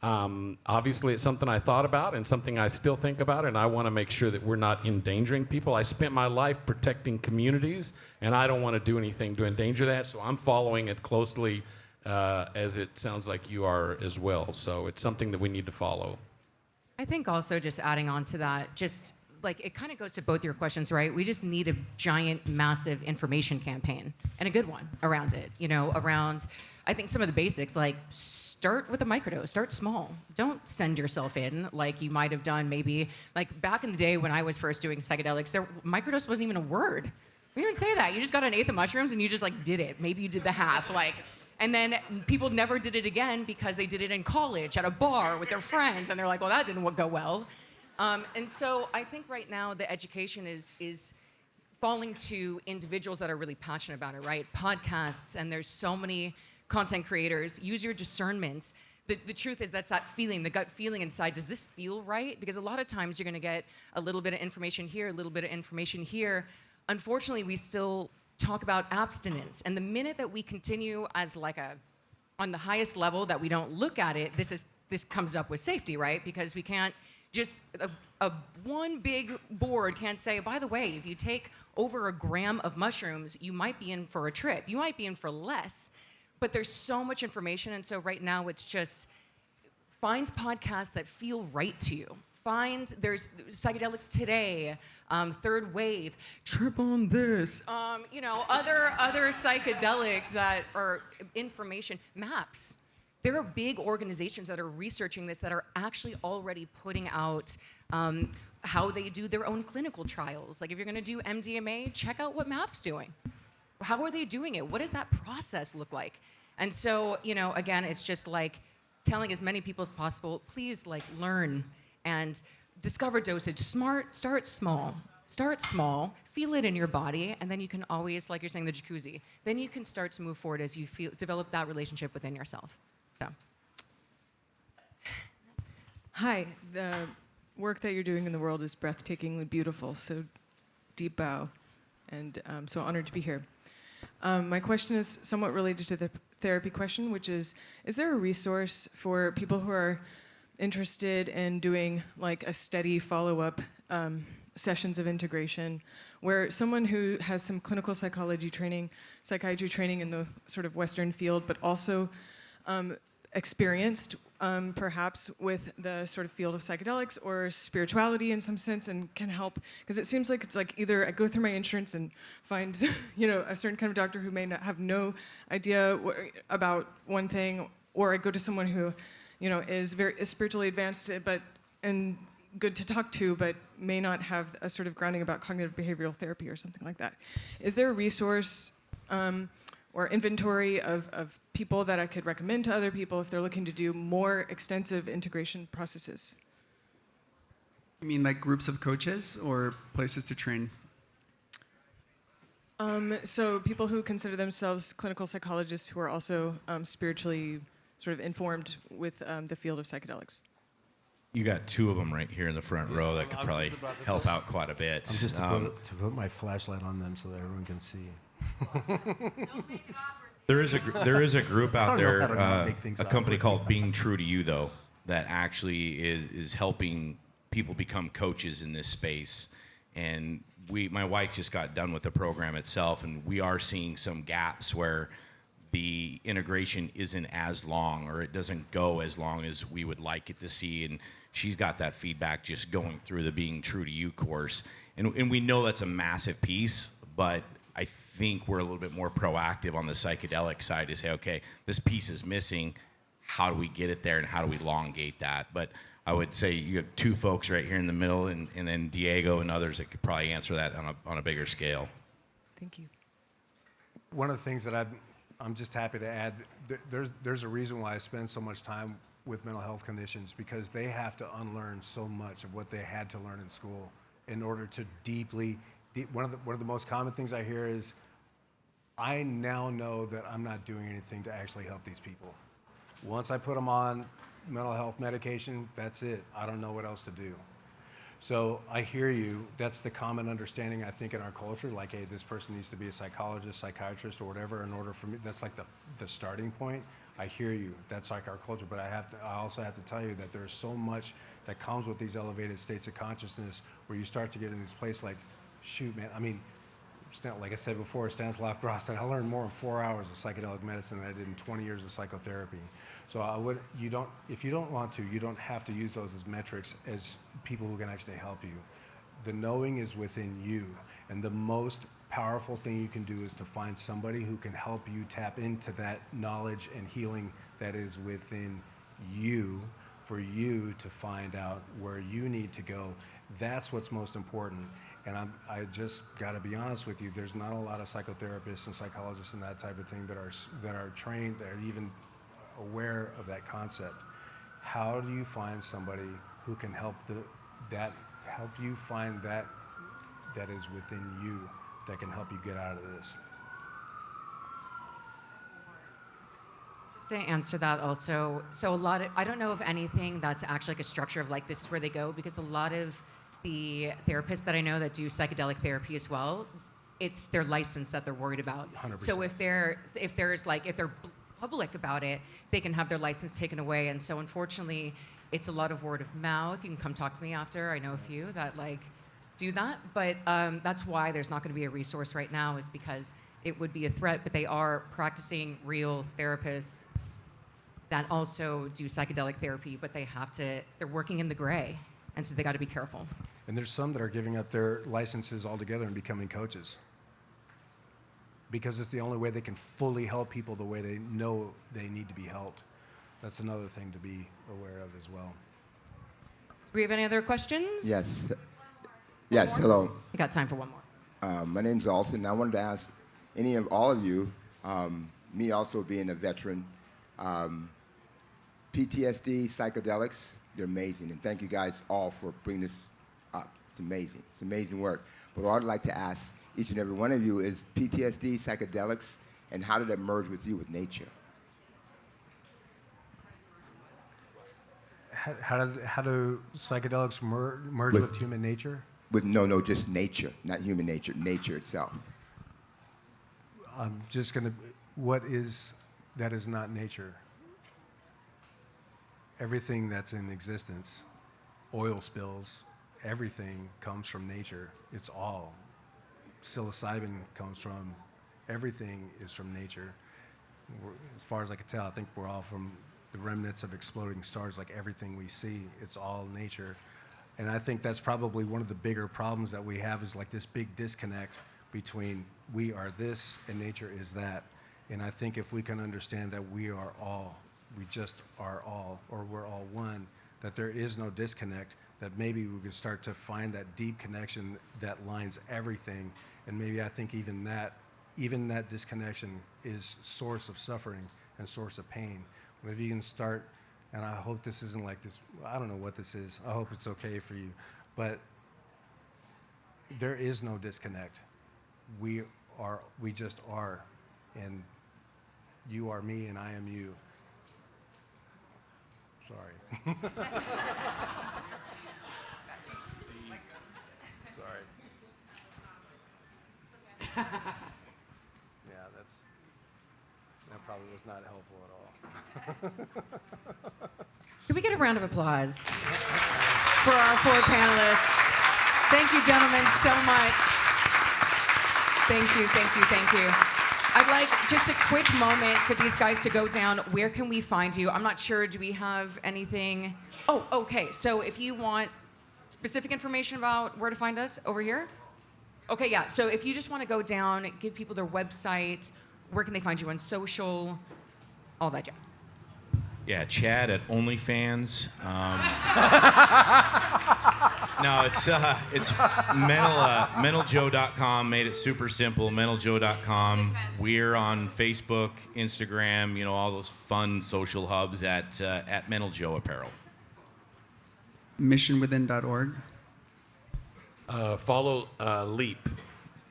obviously it's something I thought about and something I still think about, and I want to make sure that we're not endangering people. I spent my life protecting communities, and I don't want to do anything to endanger that, so I'm following it closely, as it sounds like you are as well. So it's something that we need to follow. I think also just adding on to that, just like it kind of goes to both your questions, right? We just need a giant, massive information campaign and a good one around it, around, I think some of the basics, like start with a microdose, start small. Don't send yourself in like you might have done maybe, like back in the day when I was first doing psychedelics, microdose wasn't even a word. We didn't say that. You just got an eighth of mushrooms and you just like did it. Maybe you did the half, and then people never did it again because they did it in college at a bar with their friends, and they're like, well, that didn't go well. And so I think right now the education is falling to individuals that are really passionate about it, right? Podcasts, and there's so many content creators. Use your discernment. The truth is that's that feeling, the gut feeling inside. Does this feel right? Because a lot of times you're going to get a little bit of information here, a little bit of information here. Unfortunately, we still talk about abstinence. And the minute that we continue as on the highest level that we don't look at it, this comes up with safety, right? Because we can't just, one big board can't say, by the way, if you take over a gram of mushrooms, you might be in for a trip. You might be in for less. But there's so much information, and so right now it's just find podcasts that feel right to you. There's Psychedelics Today, Third Wave, Trip on This, other psychedelics that are information, MAPS. There are big organizations that are researching this that are actually already putting out how they do their own clinical trials. Like if you're gonna do MDMA, check out what MAP's doing. How are they doing it? What does that process look like? And so, again, it's just like telling as many people as possible, please learn and discover dosage. Start small. Start small, feel it in your body, and then you can always, like you're saying, the jacuzzi, then you can start to move forward as you develop that relationship within yourself. So. Hi, the work that you're doing in the world is breathtakingly beautiful, so deep bow, and I'm so honored to be here. My question is somewhat related to the therapy question, which is there a resource for people who are interested in doing a steady follow-up sessions of integration, where someone who has some clinical psychology training, psychiatry training in the sort of Western field, but also experienced perhaps with the sort of field of psychedelics or spirituality in some sense, and can help, because it seems like it's either I go through my insurance and find a certain kind of doctor who may not have no idea about one thing, or I go to someone who is spiritually advanced and good to talk to, but may not have a sort of grounding about cognitive behavioral therapy or something like that. Is there a resource or inventory of people that I could recommend to other people if they're looking to do more extensive integration processes? You mean like groups of coaches or places to train? So people who consider themselves clinical psychologists who are also spiritually sort of informed with the field of psychedelics. You got two of them right here in the front row that could probably help out quite a bit. I'm just to put my flashlight on them so that everyone can see. There is a group out there, a company awkward. called Being True to You, though, that actually is helping people become coaches in this space. And my wife just got done with the program itself, and we are seeing some gaps where the integration isn't as long, or it doesn't go as long as we would like it to see. And she's got that feedback just going through the Being True to You course. And we know that's a massive piece, but I think we're a little bit more proactive on the psychedelic side to say, okay, this piece is missing. How do we get it there, and how do we elongate that? But I would say you have two folks right here in the middle, and then Diego and others that could probably answer that on a bigger scale. Thank you. One of the things that I'm just happy to add, there's a reason why I spend so much time with mental health conditions, because they have to unlearn so much of what they had to learn in school in order to one of the most common things I hear is, I now know that I'm not doing anything to actually help these people. Once I put them on mental health medication, that's it. I don't know what else to do. So I hear you. That's the common understanding, I think, in our culture. Like, hey, this person needs to be a psychologist, psychiatrist, or whatever in order for me. That's like the starting point. I hear you. That's like our culture. But I also have to tell you that there's so much that comes with these elevated states of consciousness where you start to get in this place like, shoot, man. I mean, like I said before, Stanislav Grof said, I learned more in 4 hours of psychedelic medicine than I did in 20 years of psychotherapy. So if you don't want to, you don't have to use those as metrics as people who can actually help you. The knowing is within you, and the most powerful thing you can do is to find somebody who can help you tap into that knowledge and healing that is within you, for you to find out where you need to go. That's what's most important. And I just got to be honest with you, there's not a lot of psychotherapists and psychologists and that type of thing that are trained, that are even aware of that concept. How do you find somebody who can help you find that is within you, that can help you get out of this? Just to answer that also, so I don't know of anything that's actually like a structure of like this is where they go, because a lot of the therapists that I know that do psychedelic therapy as well, it's their license that they're worried about. 100%. So if they're public about it, they can have their license taken away. And so unfortunately, it's a lot of word of mouth. You can come talk to me after. I know a few that like do that, but that's why there's not going to be a resource right now, is because it would be a threat. But they are practicing real therapists that also do psychedelic therapy, but they're working in the gray, and so they got to be careful. And there's some that are giving up their licenses altogether and becoming coaches, because it's the only way they can fully help people the way they know they need to be helped. That's another thing to be aware of as well. Do we have any other questions? Yes. Yes, hello. We got time for one more. My name's Alton. I wanted to ask all of you, me also being a veteran, PTSD Psychedelics, they're amazing. And thank you guys all for bringing this up. It's amazing. It's amazing work. But what I'd like to ask each and every one of you is PTSD Psychedelics, and how did that merge with you with nature? How do psychedelics merge with human nature? No, just nature, not human nature, nature itself. I'm just going to, that is not nature. Everything that's in existence, oil spills, everything comes from nature. It's all. Psilocybin comes from, everything is from nature. As far as I can tell, I think we're all from the remnants of exploding stars. Like everything we see, it's all nature. And I think that's probably one of the bigger problems that we have, is like this big disconnect between we are this and nature is that. And I think if we can understand that we are all, we just are all, or we're all one, that there is no disconnect, that maybe we can start to find that deep connection that lines everything. And maybe I think even that disconnection is source of suffering and source of pain. But if you can start, and I hope this isn't like this, I don't know what this is, I hope it's okay for you, but there is no disconnect. We just are, and you are me and I am you. Sorry. Sorry. Yeah, that probably was not helpful at all. Can we get a round of applause for our 4 panelists? Thank you, gentlemen, so much. Thank you, thank you, thank you. I'd like just a quick moment for these guys to go down. Where can we find you? I'm not sure, do we have anything? Oh, okay, so if you want specific information about where to find us, over here? Okay, yeah, so if you just want to go down, give people their website, where can they find you on social, all that jazz. Yeah, Chad at OnlyFans. No, it's mentaljoe.com. Made it super simple. Mentaljoe.com. We're on Facebook, Instagram, all those fun social hubs at mentaljoe Apparel. Missionwithin.org. Follow LEAP,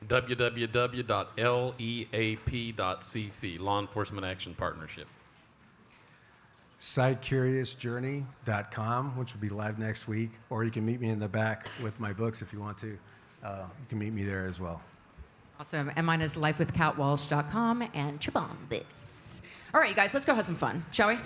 www.leap.cc, Law Enforcement Action Partnership. psychcuriousjourney.com, which will be live next week, or you can meet me in the back with my books if you want to. You can meet me there as well. Awesome. And mine is lifewithcatwalsh.com, and chip on this. All right, you guys, let's go have some fun, shall we?